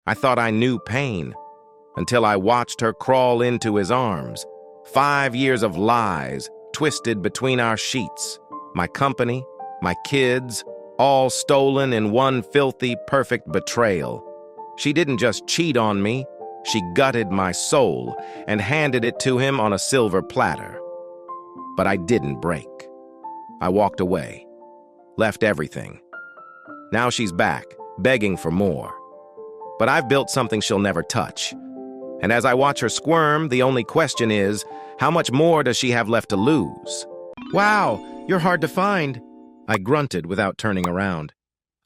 I thought I knew pain, until I watched her crawl into his arms. 5 years of lies twisted between our sheets. My company, my kids, all stolen in one filthy, perfect betrayal. She didn't just cheat on me, she gutted my soul and handed it to him on a silver platter. But I didn't break. I walked away, left everything. Now she's back, begging for more. But I've built something she'll never touch. And as I watch her squirm, the only question is, how much more does she have left to lose? Wow, you're hard to find, I grunted without turning around.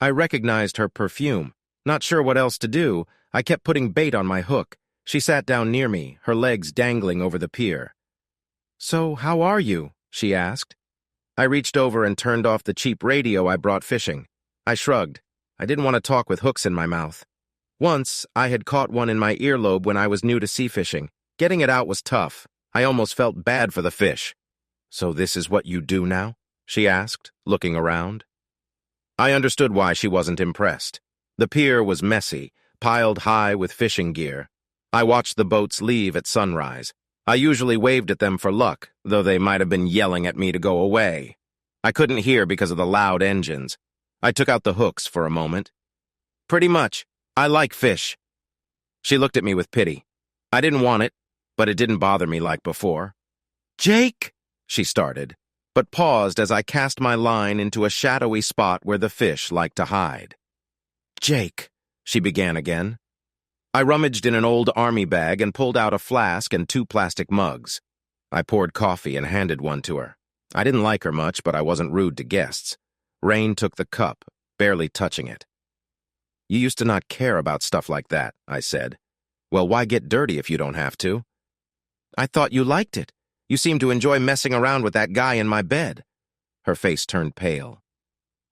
I recognized her perfume. Not sure what else to do, I kept putting bait on my hook. She sat down near me, her legs dangling over the pier. "So, how are you?" she asked. I reached over and turned off the cheap radio I brought fishing. I shrugged. I didn't want to talk with hooks in my mouth. Once, I had caught one in my earlobe when I was new to sea fishing. Getting it out was tough. I almost felt bad for the fish. "So this is what you do now?" she asked, looking around. I understood why she wasn't impressed. The pier was messy, piled high with fishing gear. I watched the boats leave at sunrise. I usually waved at them for luck, though they might have been yelling at me to go away. I couldn't hear because of the loud engines. I took out the hooks for a moment. "Pretty much. I like fish." She looked at me with pity. I didn't want it, but it didn't bother me like before. "Jake," she started, but paused as I cast my line into a shadowy spot where the fish liked to hide. "Jake," she began again. I rummaged in an old army bag and pulled out a flask and 2 plastic mugs. I poured coffee and handed one to her. I didn't like her much, but I wasn't rude to guests. Rain took the cup, barely touching it. "You used to not care about stuff like that," I said. "Well, why get dirty if you don't have to?" "I thought you liked it. You seemed to enjoy messing around with that guy in my bed." Her face turned pale.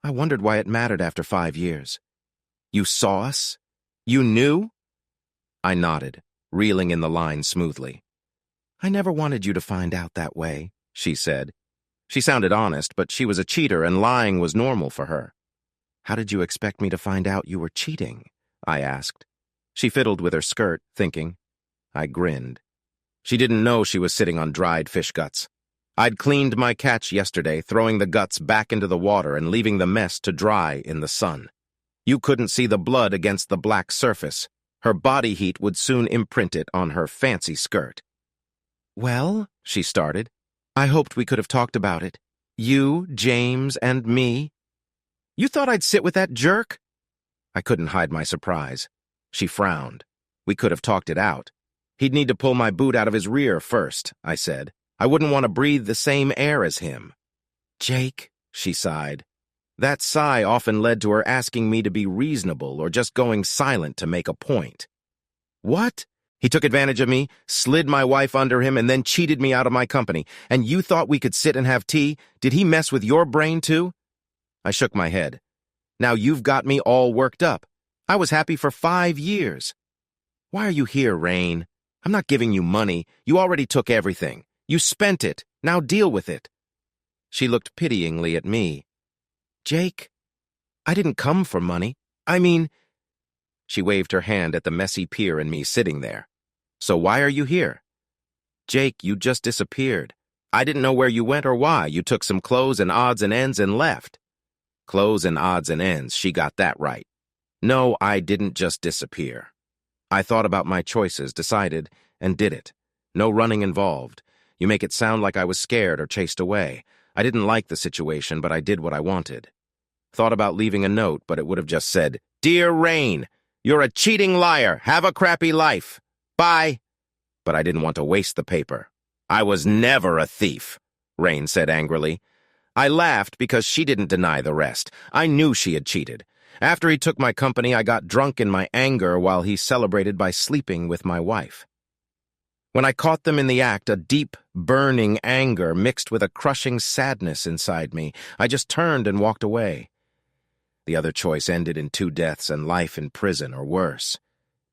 I wondered why it mattered after 5 years. "You saw us? You knew?" I nodded, reeling in the line smoothly. "I never wanted you to find out that way," she said. She sounded honest, but she was a cheater and lying was normal for her. "How did you expect me to find out you were cheating?" I asked. She fiddled with her skirt, thinking. I grinned. She didn't know she was sitting on dried fish guts. I'd cleaned my catch yesterday, throwing the guts back into the water and leaving the mess to dry in the sun. You couldn't see the blood against the black surface. Her body heat would soon imprint it on her fancy skirt. "Well," she started, "I hoped we could have talked about it. You, James, and me." "You thought I'd sit with that jerk?" I couldn't hide my surprise. She frowned. "We could have talked it out. He'd need to pull my boot out of his rear first," I said. "I wouldn't want to breathe the same air as him." "Jake," she sighed. That sigh often led to her asking me to be reasonable or just going silent to make a point. "What? He took advantage of me, slid my wife under him, and then cheated me out of my company. And you thought we could sit and have tea? Did he mess with your brain too?" I shook my head. "Now you've got me all worked up. I was happy for 5 years. Why are you here, Rain? I'm not giving you money. You already took everything. You spent it. Now deal with it." She looked pityingly at me. "Jake, I didn't come for money. I mean—" She waved her hand at the messy pier and me sitting there. "So why are you here?" "Jake, you just disappeared. I didn't know where you went or why. You took some clothes and odds and ends and left." Clothes and odds and ends, she got that right. No, I didn't just disappear. I thought about my choices, decided, and did it. No running involved. You make it sound like I was scared or chased away. I didn't like the situation, but I did what I wanted. Thought about leaving a note, but it would have just said, "Dear Rain, you're a cheating liar. Have a crappy life. Bye." But I didn't want to waste the paper. "I was never a thief," Rain said angrily. I laughed because she didn't deny the rest. I knew she had cheated. After he took my company, I got drunk in my anger while he celebrated by sleeping with my wife. When I caught them in the act, a deep, burning anger mixed with a crushing sadness inside me. I just turned and walked away. The other choice ended in 2 deaths and life in prison or worse.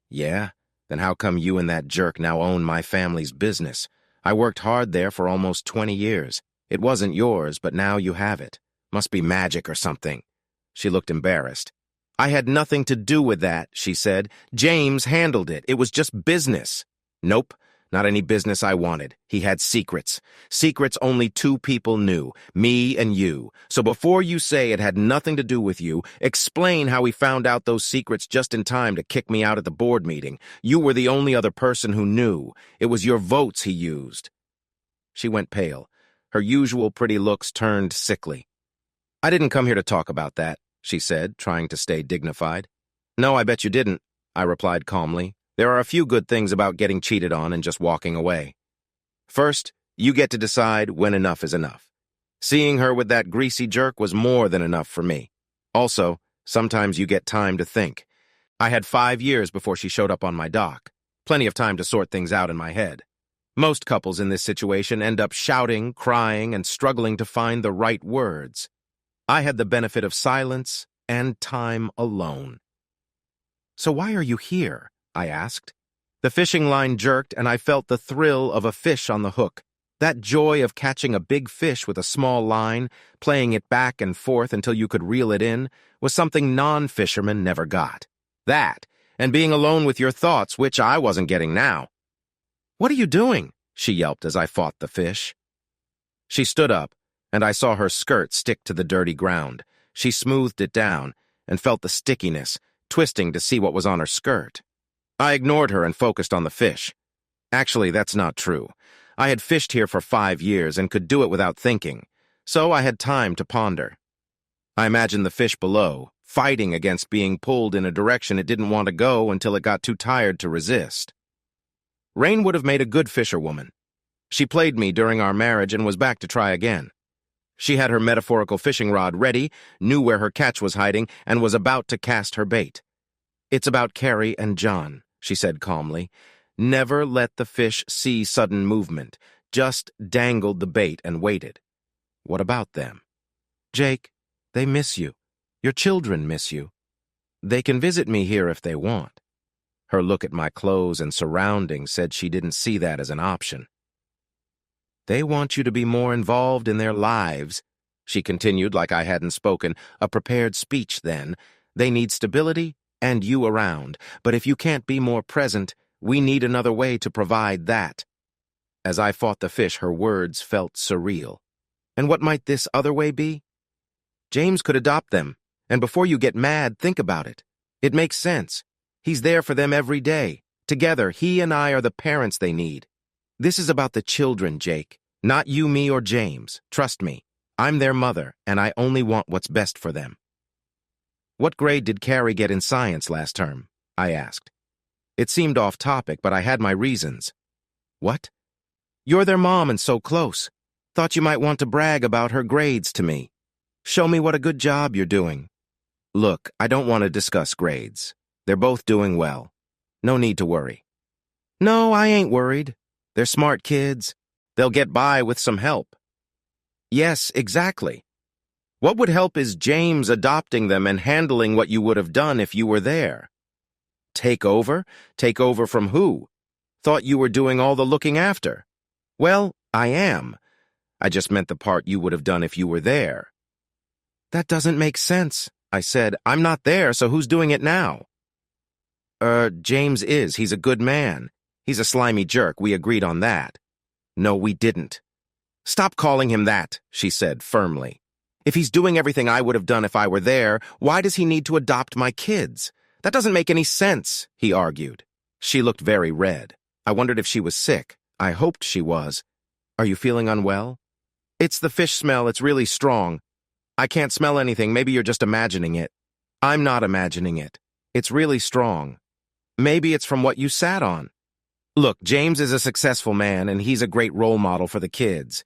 Yeah? Then how come you and that jerk now own my family's business? I worked hard there for almost 20 years. It wasn't yours, but now you have it. Must be magic or something. She looked embarrassed. I had nothing to do with that, she said. James handled it. It was just business. Nope, not any business I wanted. He had secrets. Secrets only two people knew, me and you. So before you say it had nothing to do with you, explain how he found out those secrets just in time to kick me out at the board meeting. You were the only other person who knew. It was your votes he used. She went pale. Her usual pretty looks turned sickly. I didn't come here to talk about that, she said, trying to stay dignified. No, I bet you didn't, I replied calmly. There are a few good things about getting cheated on and just walking away. First, you get to decide when enough is enough. Seeing her with that greasy jerk was more than enough for me. Also, sometimes you get time to think. I had 5 years before she showed up on my dock. Plenty of time to sort things out in my head. Most couples in this situation end up shouting, crying, and struggling to find the right words. I had the benefit of silence and time alone. So why are you here? I asked. The fishing line jerked, and I felt the thrill of a fish on the hook. That joy of catching a big fish with a small line, playing it back and forth until you could reel it in, was something non-fishermen never got. That, and being alone with your thoughts, which I wasn't getting now. What are you doing? She yelped as I fought the fish. She stood up, and I saw her skirt stick to the dirty ground. She smoothed it down and felt the stickiness, twisting to see what was on her skirt. I ignored her and focused on the fish. Actually, that's not true. I had fished here for 5 years and could do it without thinking, so I had time to ponder. I imagined the fish below, fighting against being pulled in a direction it didn't want to go until it got too tired to resist. Rain would have made a good fisherwoman. She played me during our marriage and was back to try again. She had her metaphorical fishing rod ready, knew where her catch was hiding, and was about to cast her bait. It's about Carrie and John, she said calmly. Never let the fish see sudden movement. Just dangled the bait and waited. What about them? Jake, they miss you. Your children miss you. They can visit me here if they want. Her look at my clothes and surroundings said she didn't see that as an option. They want you to be more involved in their lives, she continued like I hadn't spoken, a prepared speech then. They need stability and you around, but if you can't be more present, we need another way to provide that. As I fought the fish, her words felt surreal. And what might this other way be? James could adopt them, and before you get mad, think about it. It makes sense. He's there for them every day. Together, he and I are the parents they need. This is about the children, Jake. Not you, me, or James. Trust me. I'm their mother, and I only want what's best for them. What grade did Carrie get in science last term? I asked. It seemed off topic, but I had my reasons. What? You're their mom and so close. Thought you might want to brag about her grades to me. Show me what a good job you're doing. Look, I don't want to discuss grades. They're both doing well. No need to worry. No, I ain't worried. They're smart kids. They'll get by with some help. Yes, exactly. What would help is James adopting them and handling what you would have done if you were there. Take over? Take over from who? Thought you were doing all the looking after. Well, I am. I just meant the part you would have done if you were there. That doesn't make sense, I said. I'm not there, so who's doing it now? James is. He's a good man. He's a slimy jerk. We agreed on that. No, we didn't. Stop calling him that, she said firmly. If he's doing everything I would have done if I were there, why does he need to adopt my kids? That doesn't make any sense, he argued. She looked very red. I wondered if she was sick. I hoped she was. Are you feeling unwell? It's the fish smell. It's really strong. I can't smell anything. Maybe you're just imagining it. I'm not imagining it. It's really strong. Maybe it's from what you sat on. Look, James is a successful man, and he's a great role model for the kids.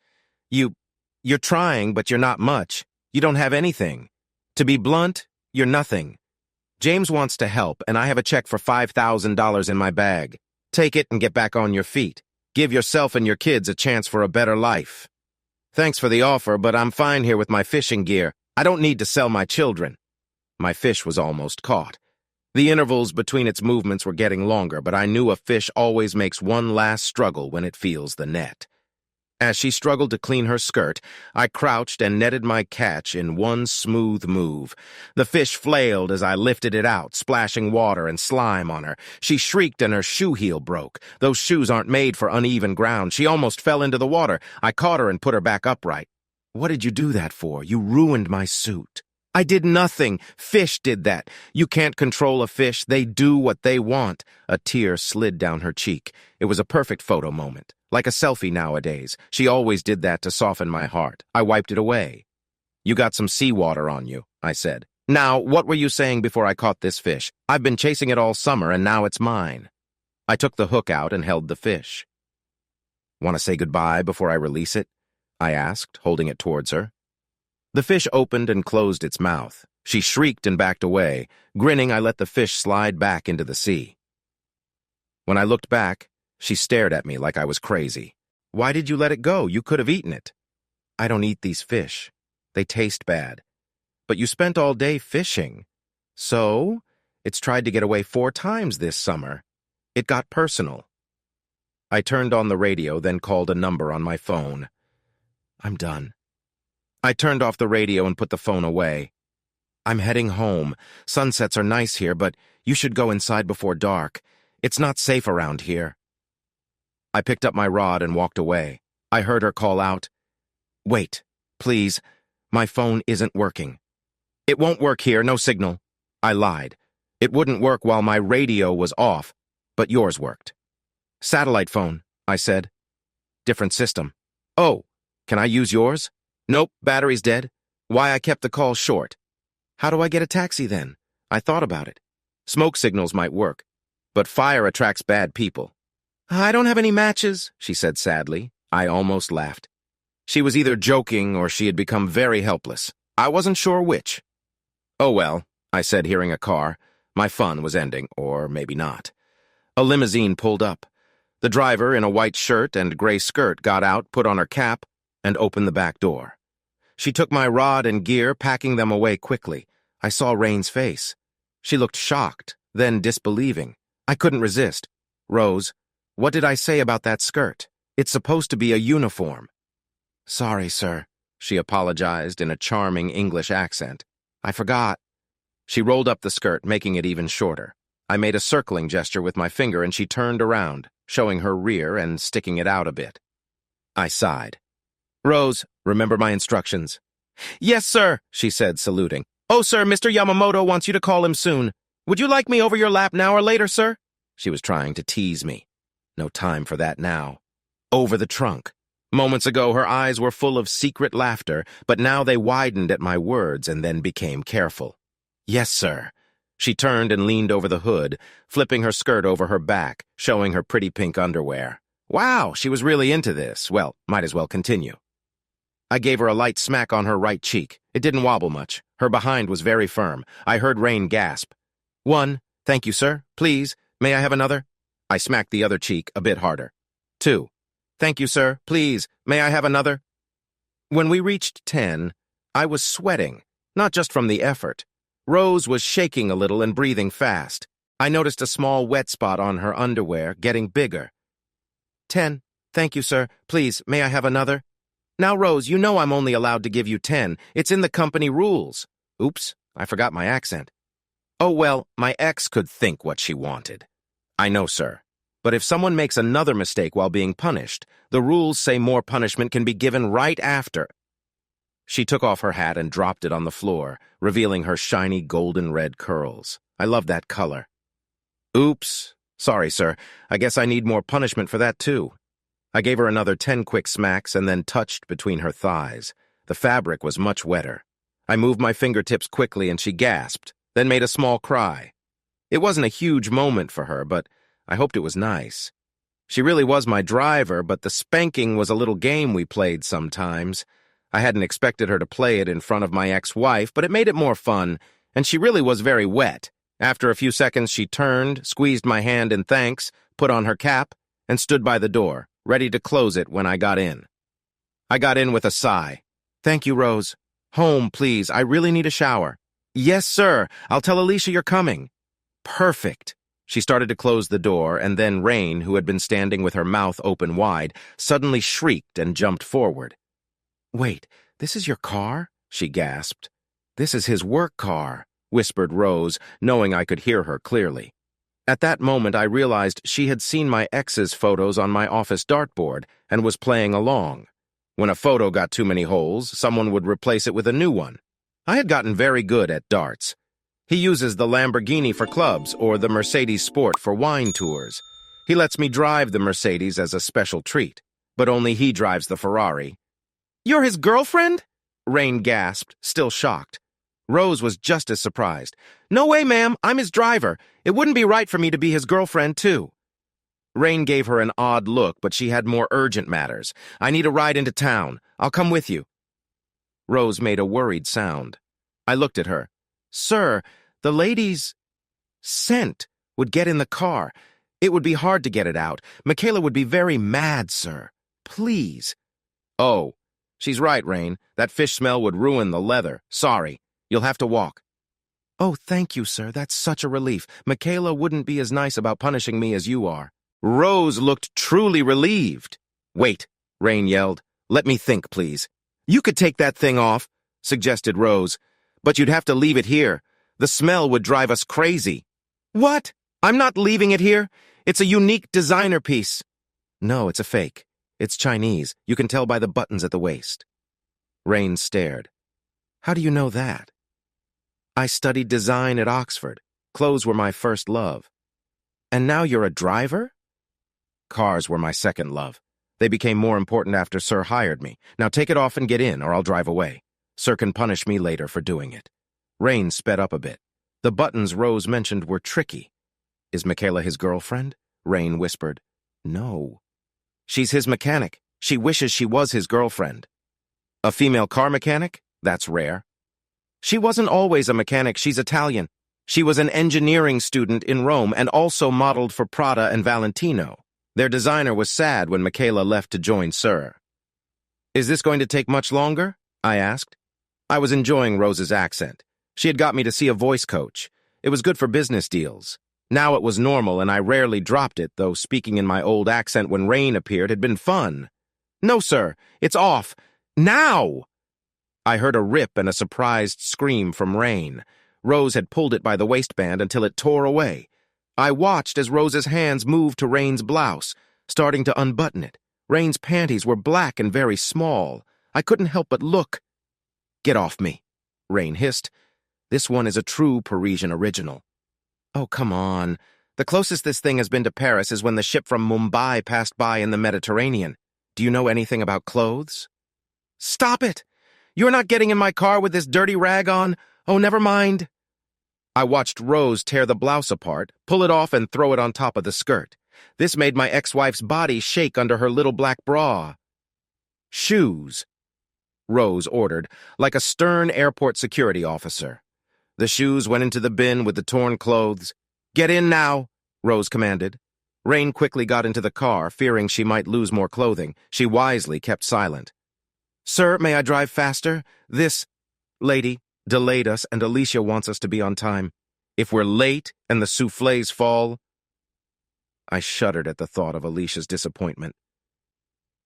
You're trying, but you're not much. You don't have anything. To be blunt, you're nothing. James wants to help, and I have a check for $5,000 in my bag. Take it and get back on your feet. Give yourself and your kids a chance for a better life. Thanks for the offer, but I'm fine here with my fishing gear. I don't need to sell my children. My fish was almost caught. The intervals between its movements were getting longer, but I knew a fish always makes one last struggle when it feels the net. As she struggled to clean her skirt, I crouched and netted my catch in one smooth move. The fish flailed as I lifted it out, splashing water and slime on her. She shrieked and her shoe heel broke. Those shoes aren't made for uneven ground. She almost fell into the water. I caught her and put her back upright. "What did you do that for? You ruined my suit." "I did nothing. Fish did that. You can't control a fish. They do what they want." A tear slid down her cheek. It was a perfect photo moment. Like a selfie nowadays. She always did that to soften my heart. I wiped it away. "You got some seawater on you," I said. "Now, what were you saying before I caught this fish? I've been chasing it all summer, and now it's mine." I took the hook out and held the fish. "Want to say goodbye before I release it?" I asked, holding it towards her. The fish opened and closed its mouth. She shrieked and backed away. Grinning, I let the fish slide back into the sea. When I looked back, she stared at me like I was crazy. "Why did you let it go? You could have eaten it." "I don't eat these fish. They taste bad." "But you spent all day fishing." "So? It's tried to get away 4 times this summer." It got personal. I turned on the radio, then called a number on my phone. "I'm done." I turned off the radio and put the phone away. "I'm heading home. Sunsets are nice here, but you should go inside before dark. It's not safe around here." I picked up my rod and walked away. I heard her call out, "Wait, please. My phone isn't working." "It won't work here, no signal." I lied. It wouldn't work while my radio was off, but yours worked. "Satellite phone," I said. "Different system." "Oh, can I use yours?" "Nope, battery's dead." "Why, I kept the call short." "How do I get a taxi then?" I thought about it. Smoke signals might work, but fire attracts bad people. "I don't have any matches," she said sadly. I almost laughed. She was either joking or she had become very helpless. I wasn't sure which. "Oh well," I said, hearing a car. My fun was ending, or maybe not. A limousine pulled up. The driver, in a white shirt and gray skirt, got out, put on her cap, and opened the back door. She took my rod and gear, packing them away quickly. I saw Rain's face. She looked shocked, then disbelieving. I couldn't resist. "Rose, what did I say about that skirt? It's supposed to be a uniform." "Sorry, sir," she apologized in a charming English accent. "I forgot." She rolled up the skirt, making it even shorter. I made a circling gesture with my finger and she turned around, showing her rear and sticking it out a bit. I sighed. "Rose, remember my instructions?" "Yes, sir," she said, saluting. "Oh, sir, Mr. Yamamoto wants you to call him soon. Would you like me over your lap now or later, sir?" She was trying to tease me. No time for that now. Over the trunk. Moments ago, her eyes were full of secret laughter, but now they widened at my words and then became careful. "Yes, sir." She turned and leaned over the hood, flipping her skirt over her back, showing her pretty pink underwear. Wow, she was really into this. Well, might as well continue. I gave her a light smack on her right cheek. It didn't wobble much. Her behind was very firm. I heard Rain gasp. "1, thank you, sir. Please, may I have another?" I smacked the other cheek a bit harder. 2, thank you, sir. Please, may I have another? When we reached 10, I was sweating, not just from the effort. Rose was shaking a little and breathing fast. I noticed a small wet spot on her underwear, getting bigger. 10, thank you, sir. Please, may I have another? Now, Rose, you know I'm only allowed to give you 10. It's in the company rules. Oops, I forgot my accent. Oh, well, my ex could think what she wanted. I know, sir. But if someone makes another mistake while being punished, the rules say more punishment can be given right after. She took off her hat and dropped it on the floor, revealing her shiny golden red curls. I love that color. Oops. Sorry, sir. I guess I need more punishment for that, too. I gave her another 10 quick smacks and then touched between her thighs. The fabric was much wetter. I moved my fingertips quickly and she gasped, then made a small cry. It wasn't a huge moment for her, but I hoped it was nice. She really was my driver, but the spanking was a little game we played sometimes. I hadn't expected her to play it in front of my ex-wife, but it made it more fun, and she really was very wet. After a few seconds, she turned, squeezed my hand in thanks, put on her cap, and stood by the door, ready to close it when I got in. I got in with a sigh. Thank you, Rose. Home, please. I really need a shower. Yes, sir. I'll tell Alicia you're coming. Perfect. She started to close the door, and then Rain, who had been standing with her mouth open wide, suddenly shrieked and jumped forward. "Wait, this is your car?" she gasped. "This is his work car," whispered Rose, knowing I could hear her clearly. At that moment, I realized she had seen my ex's photos on my office dartboard and was playing along. When a photo got too many holes, someone would replace it with a new one. I had gotten very good at darts. He uses the Lamborghini for clubs or the Mercedes Sport for wine tours. He lets me drive the Mercedes as a special treat, but only he drives the Ferrari. "You're his girlfriend?" Rain gasped, still shocked. Rose was just as surprised. "No way, ma'am. I'm his driver. It wouldn't be right for me to be his girlfriend, too." Rain gave her an odd look, but she had more urgent matters. "I need a ride into town. I'll come with you." Rose made a worried sound. I looked at her. "Sir, the lady's scent would get in the car. It would be hard to get it out. Michaela would be very mad, sir. Please." "Oh, she's right, Rain. That fish smell would ruin the leather. Sorry. You'll have to walk." "Oh, thank you, sir. That's such a relief. Michaela wouldn't be as nice about punishing me as you are." Rose looked truly relieved. "Wait," Rain yelled. "Let me think, please." "You could take that thing off," suggested Rose. "But you'd have to leave it here. The smell would drive us crazy." "What? I'm not leaving it here. It's a unique designer piece." "No, it's a fake. It's Chinese. You can tell by the buttons at the waist." Rain stared. "How do you know that?" "I studied design at Oxford. Clothes were my first love." "And now you're a driver?" "Cars were my second love. They became more important after Sir hired me. Now take it off and get in, or I'll drive away. Sir can punish me later for doing it." Rain sped up a bit. The buttons Rose mentioned were tricky. "Is Michaela his girlfriend?" Rain whispered. "No. She's his mechanic. She wishes she was his girlfriend." "A female car mechanic? That's rare." "She wasn't always a mechanic. She's Italian. She was an engineering student in Rome and also modeled for Prada and Valentino. Their designer was sad when Michaela left to join Sir." "Is this going to take much longer?" I asked. I was enjoying Rose's accent. She had got me to see a voice coach. It was good for business deals. Now it was normal, and I rarely dropped it, though speaking in my old accent when Rain appeared had been fun. "No, sir. It's off. Now!" I heard a rip and a surprised scream from Rain. Rose had pulled it by the waistband until it tore away. I watched as Rose's hands moved to Rain's blouse, starting to unbutton it. Rain's panties were black and very small. I couldn't help but look. "Get off me," Rain hissed. "This one is a true Parisian original." "Oh, come on. The closest this thing has been to Paris is when the ship from Mumbai passed by in the Mediterranean. Do you know anything about clothes?" "Stop it! You're not getting in my car with this dirty rag on. Oh, never mind." I watched Rose tear the blouse apart, pull it off, and throw it on top of the skirt. This made my ex-wife's body shake under her little black bra. "Shoes," Rose ordered, like a stern airport security officer. The shoes went into the bin with the torn clothes. "Get in now," Rose commanded. Rain quickly got into the car, fearing she might lose more clothing. She wisely kept silent. "Sir, may I drive faster? This lady delayed us, and Alicia wants us to be on time. If we're late and the soufflés fall—" I shuddered at the thought of Alicia's disappointment.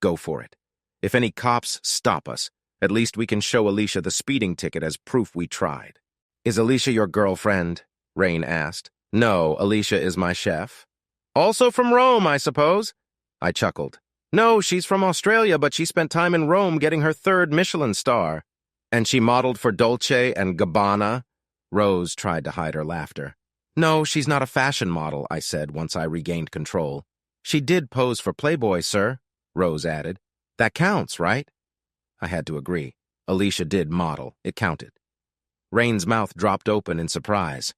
"Go for it. If any cops stop us, at least we can show Alicia the speeding ticket as proof we tried." "Is Alicia your girlfriend?" Rain asked. "No, Alicia is my chef." "Also from Rome, I suppose?" I chuckled. "No, she's from Australia, but she spent time in Rome getting her 3rd Michelin star." "And she modeled for Dolce and Gabbana?" Rose tried to hide her laughter. "No, she's not a fashion model," I said once I regained control. "She did pose for Playboy, sir," Rose added. "That counts, right?" I had to agree. Alicia did model. It counted. Rain's mouth dropped open in surprise.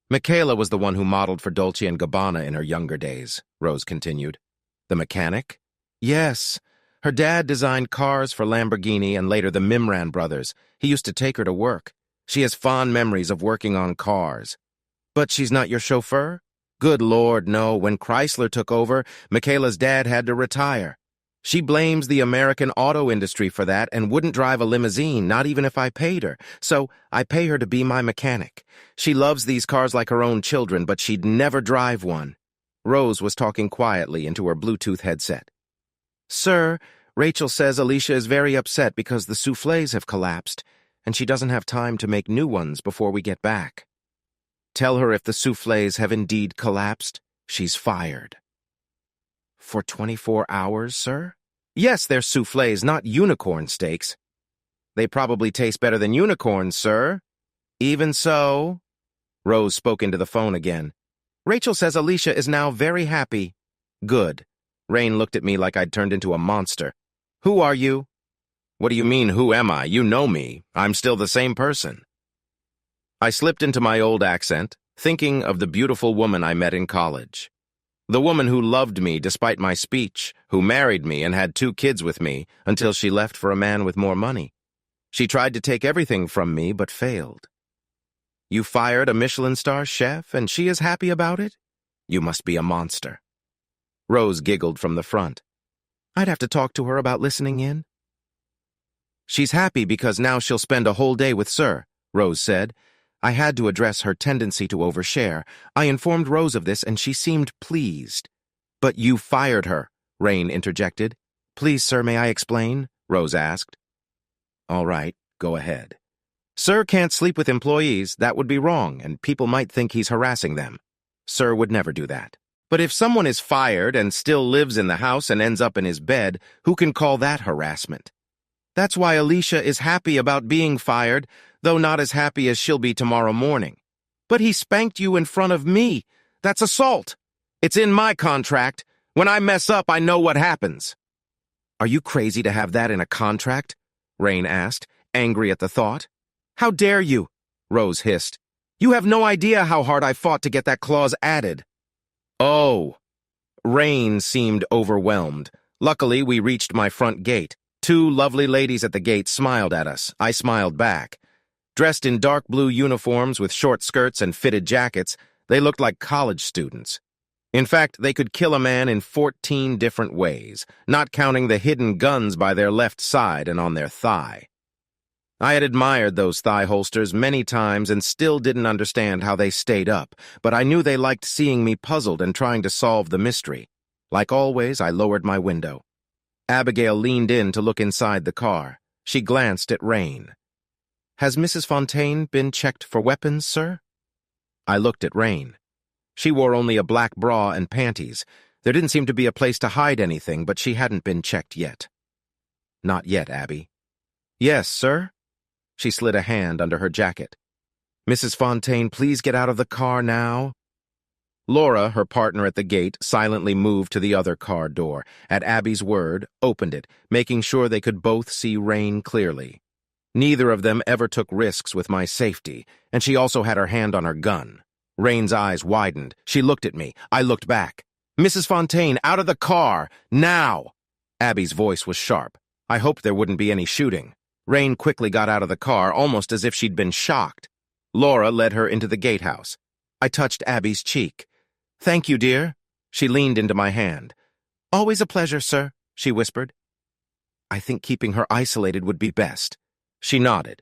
"Michaela was the one who modeled for Dolce and Gabbana in her younger days," Rose continued. "The mechanic?" "Yes. Her dad designed cars for Lamborghini and later the Mimran brothers. He used to take her to work. She has fond memories of working on cars." "But she's not your chauffeur?" "Good Lord, no. When Chrysler took over, Michaela's dad had to retire." She blames the American auto industry for that and wouldn't drive a limousine, not even if I paid her. So I pay her to be my mechanic. She loves these cars like her own children, but she'd never drive one. Rose was talking quietly into her Bluetooth headset. Sir, Rachel says Alicia is very upset because the soufflés have collapsed, and she doesn't have time to make new ones before we get back. Tell her if the soufflés have indeed collapsed, she's fired. For 24 hours, sir? Yes, they're soufflés, not unicorn steaks. They probably taste better than unicorns, sir. Even so, Rose spoke into the phone again. Rachel says Alicia is now very happy. Good. Rain looked at me like I'd turned into a monster. Who are you? What do you mean, who am I? You know me. I'm still the same person. I slipped into my old accent, thinking of the beautiful woman I met in college. The woman who loved me despite my speech, who married me and had 2 kids with me until she left for a man with more money. She tried to take everything from me but failed. You fired a Michelin star chef and she is happy about it? You must be a monster. Rose giggled from the front. I'd have to talk to her about listening in. She's happy because now she'll spend a whole day with Sir, Rose said. I had to address her tendency to overshare. I informed Rose of this and she seemed pleased. But you fired her, Rain interjected. Please, sir, may I explain? Rose asked. All right, go ahead. Sir can't sleep with employees. That would be wrong, and people might think he's harassing them. Sir would never do that. But if someone is fired and still lives in the house and ends up in his bed, who can call that harassment? That's why Alicia is happy about being fired, though not as happy as she'll be tomorrow morning. But he spanked you in front of me. That's assault. It's in my contract. When I mess up, I know what happens. Are you crazy to have that in a contract? Rain asked, angry at the thought. How dare you? Rose hissed. You have no idea how hard I fought to get that clause added. Oh. Rain seemed overwhelmed. Luckily, we reached my front gate. 2 lovely ladies at the gate smiled at us. I smiled back. Dressed in dark blue uniforms with short skirts and fitted jackets, they looked like college students. In fact, they could kill a man in 14 different ways, not counting the hidden guns by their left side and on their thigh. I had admired those thigh holsters many times and still didn't understand how they stayed up, but I knew they liked seeing me puzzled and trying to solve the mystery. Like always, I lowered my window. Abigail leaned in to look inside the car. She glanced at Rain. Has Mrs. Fontaine been checked for weapons, sir? I looked at Rain. She wore only a black bra and panties. There didn't seem to be a place to hide anything, but she hadn't been checked yet. Not yet, Abby. Yes, sir? She slid a hand under her jacket. Mrs. Fontaine, please get out of the car now. Laura, her partner at the gate, silently moved to the other car door. At Abby's word, opened it, making sure they could both see Rain clearly. Neither of them ever took risks with my safety, and she also had her hand on her gun. Rain's eyes widened. She looked at me. I looked back. Mrs. Fontaine, out of the car! Now! Abby's voice was sharp. I hoped there wouldn't be any shooting. Rain quickly got out of the car, almost as if she'd been shocked. Laura led her into the gatehouse. I touched Abby's cheek. Thank you, dear. She leaned into my hand. Always a pleasure, sir, she whispered. I think keeping her isolated would be best. She nodded.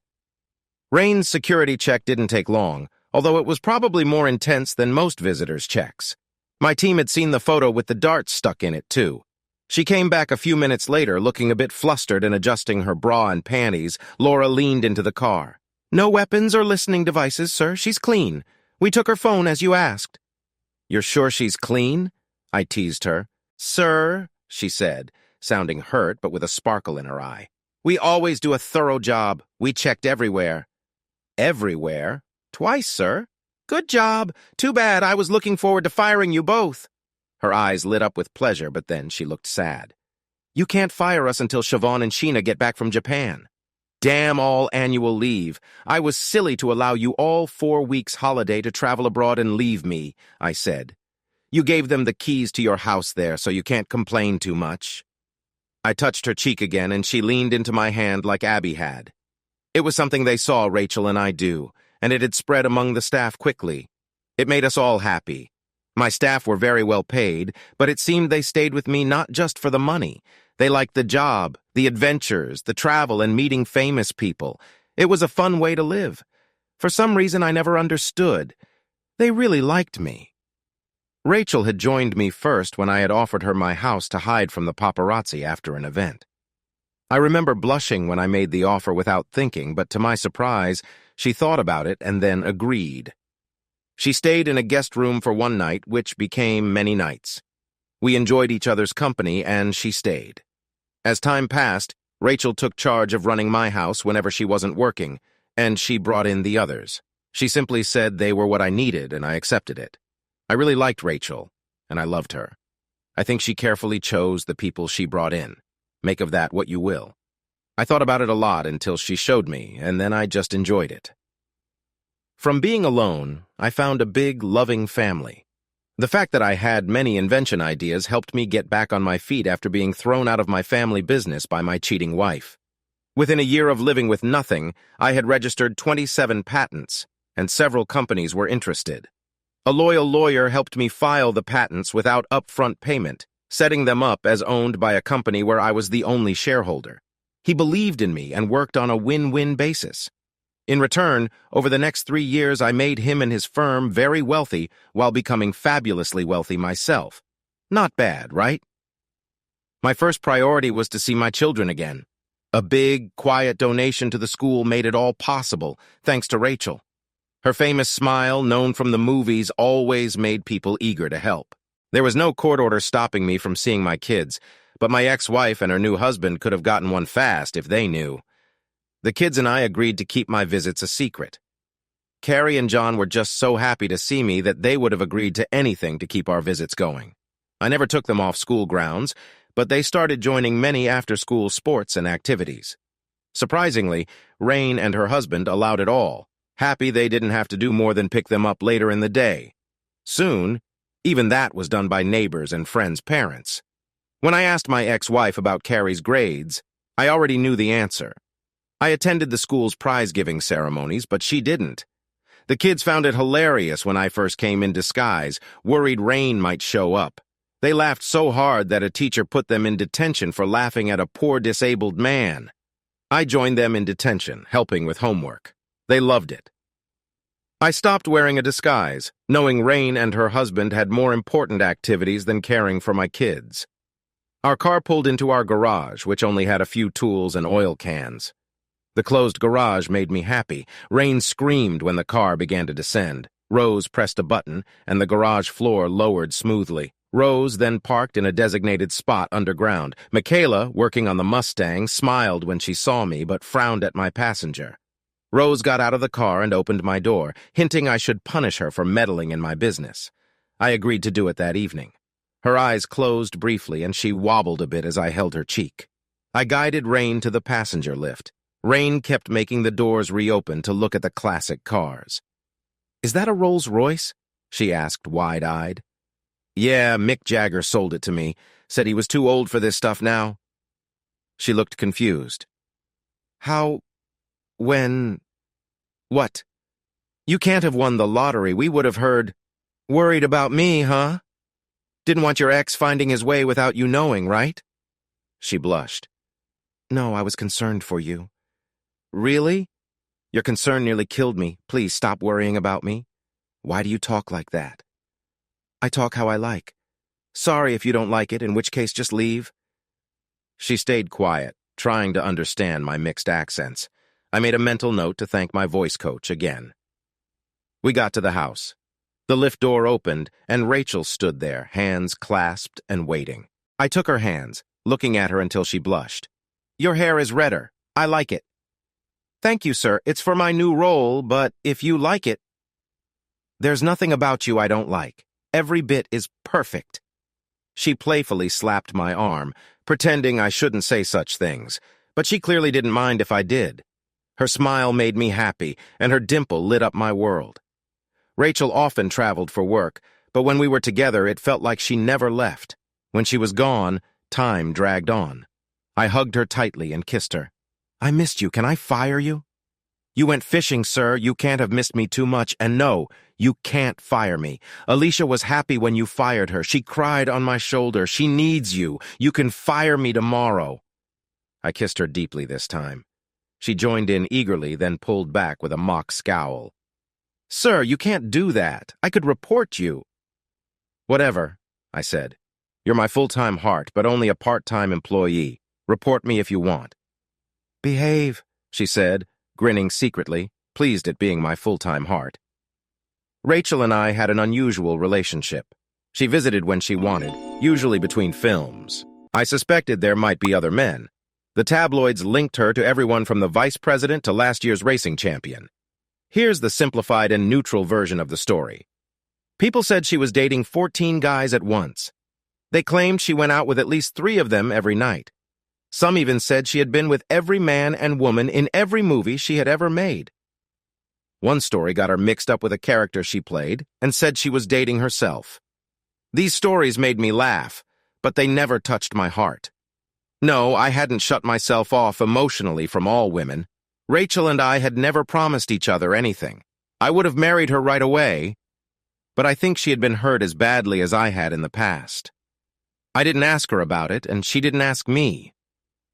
Rain's security check didn't take long, although it was probably more intense than most visitors' checks. My team had seen the photo with the darts stuck in it, too. She came back a few minutes later, looking a bit flustered and adjusting her bra and panties. Laura leaned into the car. No weapons or listening devices, sir. She's clean. We took her phone as you asked. You're sure she's clean? I teased her. Sir, she said, sounding hurt but with a sparkle in her eye. We always do a thorough job. We checked everywhere. Everywhere? Twice, sir. Good job. Too bad. I was looking forward to firing you both. Her eyes lit up with pleasure, but then she looked sad. You can't fire us until Siobhan and Sheena get back from Japan. Damn all annual leave. I was silly to allow you all 4 weeks holiday to travel abroad and leave me, I said. You gave them the keys to your house there, so you can't complain too much. I touched her cheek again, and she leaned into my hand like Abby had. It was something they saw Rachel and I do, and it had spread among the staff quickly. It made us all happy. My staff were very well paid, but it seemed they stayed with me not just for the money. They liked the job, the adventures, the travel, and meeting famous people. It was a fun way to live. For some reason I never understood. They really liked me. Rachel had joined me first when I had offered her my house to hide from the paparazzi after an event. I remember blushing when I made the offer without thinking, but to my surprise, she thought about it and then agreed. She stayed in a guest room for one night, which became many nights. We enjoyed each other's company, and she stayed. As time passed, Rachel took charge of running my house whenever she wasn't working, and she brought in the others. She simply said they were what I needed, and I accepted it. I really liked Rachel, and I loved her. I think she carefully chose the people she brought in. Make of that what you will. I thought about it a lot until she showed me, and then I just enjoyed it. From being alone, I found a big, loving family. The fact that I had many invention ideas helped me get back on my feet after being thrown out of my family business by my cheating wife. Within a year of living with nothing, I had registered 27 patents, and several companies were interested. A loyal lawyer helped me file the patents without upfront payment, setting them up as owned by a company where I was the only shareholder. He believed in me and worked on a win-win basis. In return, over the next 3 years, I made him and his firm very wealthy while becoming fabulously wealthy myself. Not bad, right? My first priority was to see my children again. A big, quiet donation to the school made it all possible, thanks to Rachel. Her famous smile, known from the movies, always made people eager to help. There was no court order stopping me from seeing my kids, but my ex-wife and her new husband could have gotten one fast if they knew. The kids and I agreed to keep my visits a secret. Carrie and John were just so happy to see me that they would have agreed to anything to keep our visits going. I never took them off school grounds, but they started joining many after-school sports and activities. Surprisingly, Rain and her husband allowed it all, happy they didn't have to do more than pick them up later in the day. Soon, even that was done by neighbors and friends' parents. When I asked my ex-wife about Carrie's grades, I already knew the answer. I attended the school's prize-giving ceremonies, but she didn't. The kids found it hilarious when I first came in disguise, worried Rain might show up. They laughed so hard that a teacher put them in detention for laughing at a poor disabled man. I joined them in detention, helping with homework. They loved it. I stopped wearing a disguise, knowing Rain and her husband had more important activities than caring for my kids. Our car pulled into our garage, which only had a few tools and oil cans. The closed garage made me happy. Rain screamed when the car began to descend. Rose pressed a button, and the garage floor lowered smoothly. Rose then parked in a designated spot underground. Michaela, working on the Mustang, smiled when she saw me but frowned at my passenger. Rose got out of the car and opened my door, hinting I should punish her for meddling in my business. I agreed to do it that evening. Her eyes closed briefly, and she wobbled a bit as I held her cheek. I guided Rain to the passenger lift. Rain kept making the doors reopen to look at the classic cars. "Is that a Rolls-Royce?" she asked, wide-eyed. "Yeah, Mick Jagger sold it to me. Said he was too old for this stuff now." She looked confused. "How? When? What? You can't have won the lottery. We would have heard. Worried about me, huh? Didn't want your ex finding his way without you knowing, right?" She blushed. "No, I was concerned for you." "Really? Your concern nearly killed me. Please stop worrying about me." "Why do you talk like that?" "I talk how I like. Sorry if you don't like it, in which case just leave." She stayed quiet, trying to understand my mixed accents. I made a mental note to thank my voice coach again. We got to the house. The lift door opened, and Rachel stood there, hands clasped and waiting. I took her hands, looking at her until she blushed. "Your hair is redder. I like it." "Thank you, sir. It's for my new role, but if you like it..." "There's nothing about you I don't like. Every bit is perfect." She playfully slapped my arm, pretending I shouldn't say such things, but she clearly didn't mind if I did. Her smile made me happy, and her dimple lit up my world. Rachel often traveled for work, but when we were together, it felt like she never left. When she was gone, time dragged on. I hugged her tightly and kissed her. "I missed you. Can I fire you?" "You went fishing, sir. You can't have missed me too much. And no, You can't fire me. Alicia was happy when you fired her. She cried on my shoulder. She needs you. You can fire me tomorrow. I kissed her deeply this time. She joined in eagerly, then pulled back with a mock scowl. Sir, you can't do that. I could report you. Whatever, I said. You're my full-time heart, but only a part-time employee. Report me if you want. Behave, she said, grinning secretly, pleased at being my full-time heart. Rachel and I had an unusual relationship. She visited when she wanted, usually between films. I suspected there might be other men. The tabloids linked her to everyone from the vice president to last year's racing champion. Here's the simplified and neutral version of the story. People said she was dating 14 guys at once. They claimed she went out with at least 3 of them every night. Some even said she had been with every man and woman in every movie she had ever made. One story got her mixed up with a character she played and said she was dating herself. These stories made me laugh, but they never touched my heart. No, I hadn't shut myself off emotionally from all women. Rachel and I had never promised each other anything. I would have married her right away, but I think she had been hurt as badly as I had in the past. I didn't ask her about it, and she didn't ask me.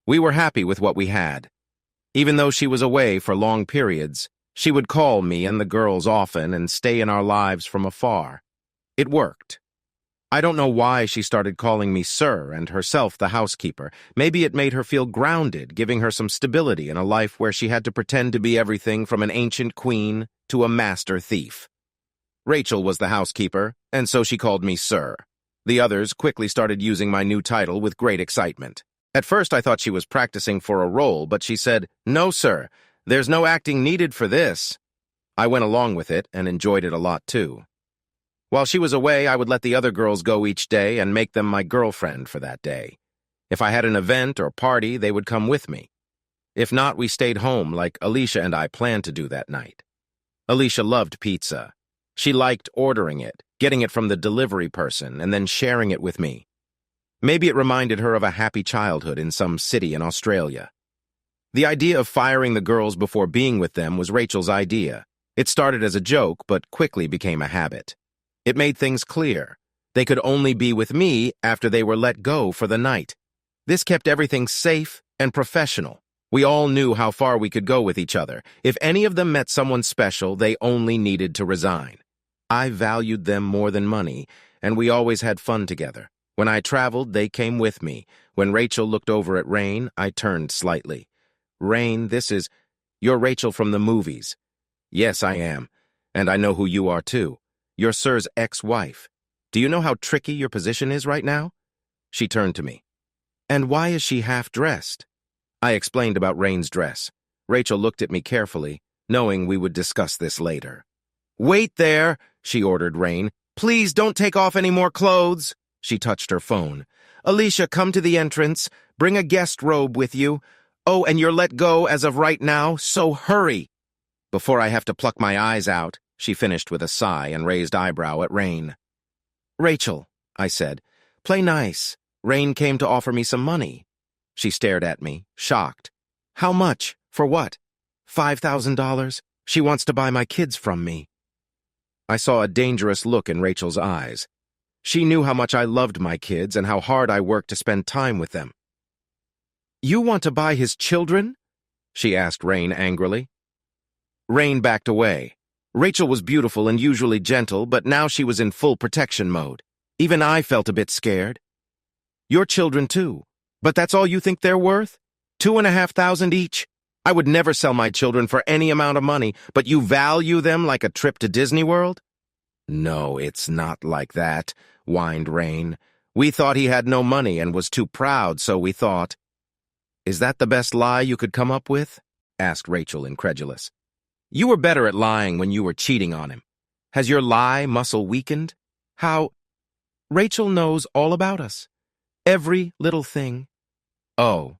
We were happy with what we had. Even though she was away for long periods, she would call me and the girls often and stay in our lives from afar. It worked. I don't know why she started calling me sir and herself the housekeeper. Maybe it made her feel grounded, giving her some stability in a life where she had to pretend to be everything from an ancient queen to a master thief. Rachel was the housekeeper, and so she called me sir. The others quickly started using my new title with great excitement. At first I thought she was practicing for a role, but she said, "No, sir, there's no acting needed for this." I went along with it and enjoyed it a lot too. While she was away, I would let the other girls go each day and make them my girlfriend for that day. If I had an event or party, they would come with me. If not, we stayed home like Alicia and I planned to do that night. Alicia loved pizza. She liked ordering it, getting it from the delivery person, and then sharing it with me. Maybe it reminded her of a happy childhood in some city in Australia. The idea of firing the girls before being with them was Rachel's idea. It started as a joke, but quickly became a habit. It made things clear. They could only be with me after they were let go for the night. This kept everything safe and professional. We all knew how far we could go with each other. If any of them met someone special, they only needed to resign. I valued them more than money, and we always had fun together. When I traveled, they came with me. When Rachel looked over at Rain, I turned slightly. Rain, you're Rachel from the movies. Yes, I am. And I know who you are too. You're Sir's ex-wife. Do you know how tricky your position is right now? She turned to me. And why is she half-dressed? I explained about Rain's dress. Rachel looked at me carefully, knowing we would discuss this later. Wait there, she ordered Rain. Please don't take off any more clothes. She touched her phone. Alicia, come to the entrance. Bring a guest robe with you. Oh, and you're let go as of right now, so hurry. Before I have to pluck my eyes out, she finished with a sigh and raised eyebrow at Rain. Rachel, I said, play nice. Rain came to offer me some money. She stared at me, shocked. How much? For what? $5,000? She wants to buy my kids from me. I saw a dangerous look in Rachel's eyes. She knew how much I loved my kids and how hard I worked to spend time with them. You want to buy his children? She asked Rain angrily. Rain backed away. Rachel was beautiful and usually gentle, but now she was in full protection mode. Even I felt a bit scared. Your children too. But that's all you think they're worth? $2,500 each? I would never sell my children for any amount of money, but you value them like a trip to Disney World? No, it's not like that, whined Rain. We thought he had no money and was too proud, so we thought. Is that the best lie you could come up with? Asked Rachel, incredulous. You were better at lying when you were cheating on him. Has your lie muscle weakened? How? Rachel knows all about us. Every little thing. Oh.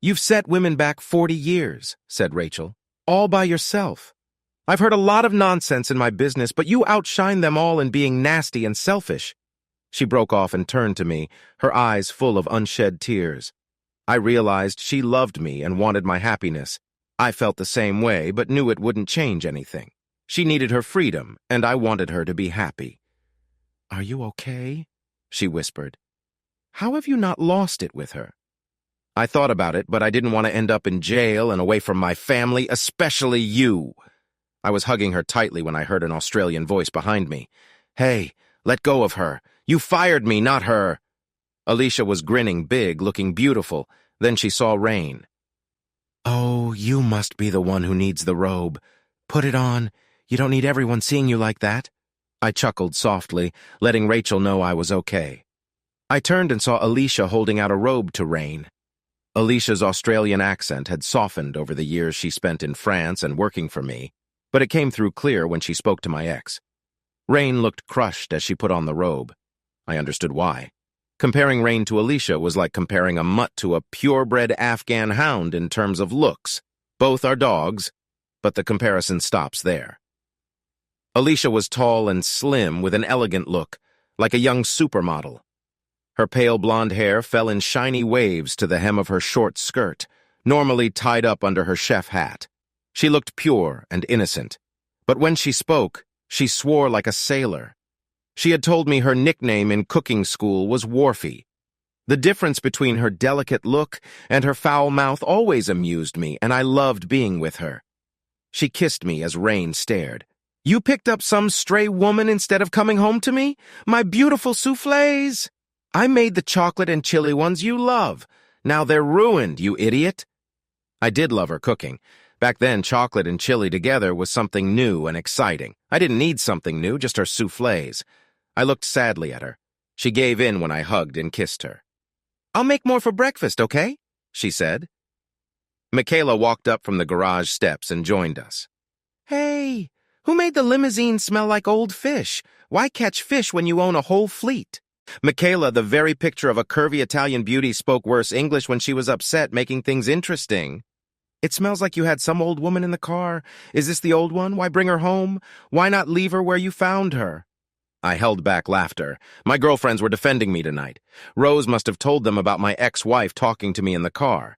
You've set women back 40 years, said Rachel. All by yourself. I've heard a lot of nonsense in my business, but you outshine them all in being nasty and selfish. She broke off and turned to me, her eyes full of unshed tears. I realized she loved me and wanted my happiness. I felt the same way, but knew it wouldn't change anything. She needed her freedom, and I wanted her to be happy. "Are you okay?" she whispered. "How have you not lost it with her?" I thought about it, but I didn't want to end up in jail and away from my family, especially you. I was hugging her tightly when I heard an Australian voice behind me. "Hey, let go of her. You fired me, not her." Alicia was grinning big, looking beautiful. Then she saw Rain. "Oh, you must be the one who needs the robe. Put it on. You don't need everyone seeing you like that." I chuckled softly, letting Rachel know I was okay. I turned and saw Alicia holding out a robe to Rain. Alicia's Australian accent had softened over the years she spent in France and working for me, but it came through clear when she spoke to my ex. Rain looked crushed as she put on the robe. I understood why. Comparing Rain to Alicia was like comparing a mutt to a purebred Afghan hound in terms of looks. Both are dogs, but the comparison stops there. Alicia was tall and slim with an elegant look, like a young supermodel. Her pale blonde hair fell in shiny waves to the hem of her short skirt, normally tied up under her chef hat. She looked pure and innocent, but when she spoke, she swore like a sailor. She had told me her nickname in cooking school was Wharfie. The difference between her delicate look and her foul mouth always amused me, and I loved being with her. She kissed me as Rain stared. "You picked up some stray woman instead of coming home to me? My beautiful soufflés! I made the chocolate and chili ones you love. Now they're ruined, you idiot." I did love her cooking. Back then, chocolate and chili together was something new and exciting. I didn't need something new, just her soufflés. I looked sadly at her. She gave in when I hugged and kissed her. "I'll make more for breakfast, okay?" she said. Michaela walked up from the garage steps and joined us. "Hey, who made the limousine smell like old fish? Why catch fish when you own a whole fleet?" Michaela, the very picture of a curvy Italian beauty, spoke worse English when she was upset, making things interesting. "It smells like you had some old woman in the car. Is this the old one? Why bring her home? Why not leave her where you found her?" I held back laughter. My girlfriends were defending me tonight. Rose must have told them about my ex-wife talking to me in the car.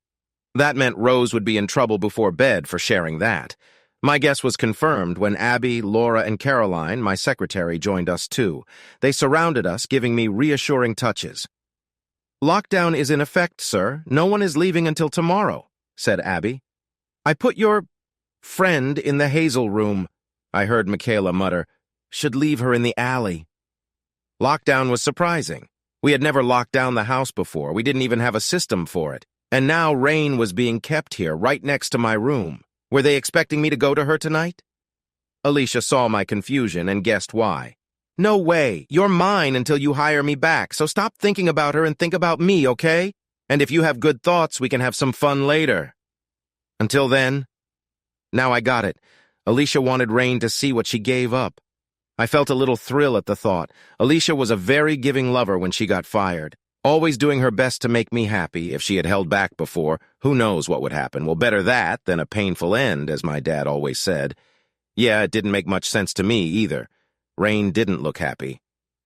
That meant Rose would be in trouble before bed for sharing that. My guess was confirmed when Abby, Laura, and Caroline, my secretary, joined us too. They surrounded us, giving me reassuring touches. "Lockdown is in effect, sir. No one is leaving until tomorrow," said Abby. "I put your friend in the Hazel room," I heard Michaela mutter. "Should leave her in the alley." Lockdown was surprising. We had never locked down the house before. We didn't even have a system for it. And now Rain was being kept here, right next to my room. Were they expecting me to go to her tonight? Alicia saw my confusion and guessed why. "No way. You're mine until you hire me back, so stop thinking about her and think about me, okay? And if you have good thoughts, we can have some fun later." Until then. Now I got it. Alicia wanted Rain to see what she gave up. I felt a little thrill at the thought. Alicia was a very giving lover when she got fired, always doing her best to make me happy. If she had held back before, who knows what would happen. Well, better that than a painful end, as my dad always said. Yeah, it didn't make much sense to me either. Rain didn't look happy.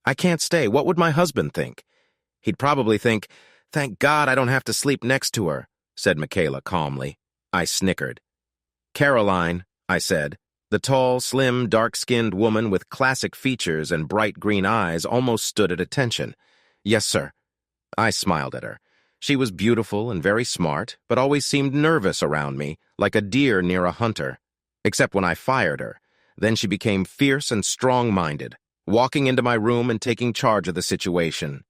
I can't stay. What would my husband think? He'd probably think, "Thank God I don't have to sleep next to her," said Michaela calmly. I snickered. "Caroline," I said. The tall, slim, dark-skinned woman with classic features and bright green eyes almost stood at attention. "Yes, sir." I smiled at her. She was beautiful and very smart, but always seemed nervous around me, like a deer near a hunter. Except when I fired her. Then she became fierce and strong-minded, walking into my room and taking charge of the situation.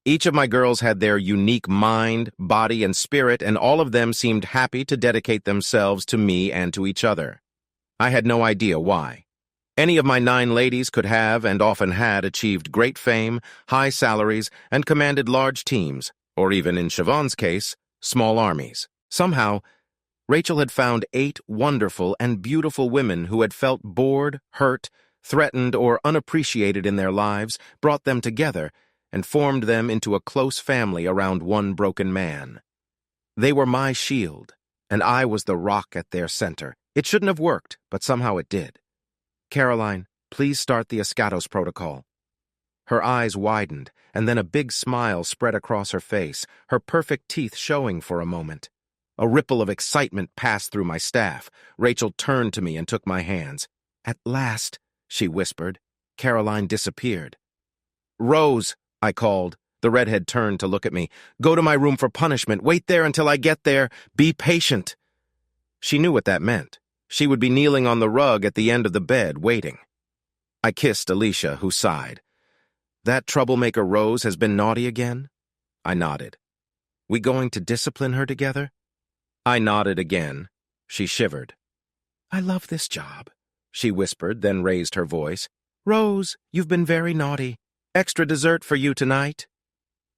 Each of my girls had their unique mind, body, and spirit, and all of them seemed happy to dedicate themselves to me and to each other. I had no idea why. Any of my 9 ladies could have, and often had, achieved great fame, high salaries, and commanded large teams, or even, in Siobhan's case, small armies. Somehow, Rachel had found 8 wonderful and beautiful women who had felt bored, hurt, threatened, or unappreciated in their lives, brought them together, and formed them into a close family around one broken man. They were my shield, and I was the rock at their center. It shouldn't have worked, but somehow it did. "Caroline, please start the Escatos protocol." Her eyes widened, and then a big smile spread across her face, her perfect teeth showing for a moment. A ripple of excitement passed through my staff. Rachel turned to me and took my hands. At last, she whispered. Caroline disappeared. Rose, I called. The redhead turned to look at me. Go to my room for punishment. Wait there until I get there. Be patient. She knew what that meant. She would be kneeling on the rug at the end of the bed, waiting. I kissed Alicia, who sighed. That troublemaker Rose has been naughty again? I nodded. We going to discipline her together? I nodded again. She shivered. I love this job, she whispered, then raised her voice. Rose, you've been very naughty. Extra dessert for you tonight.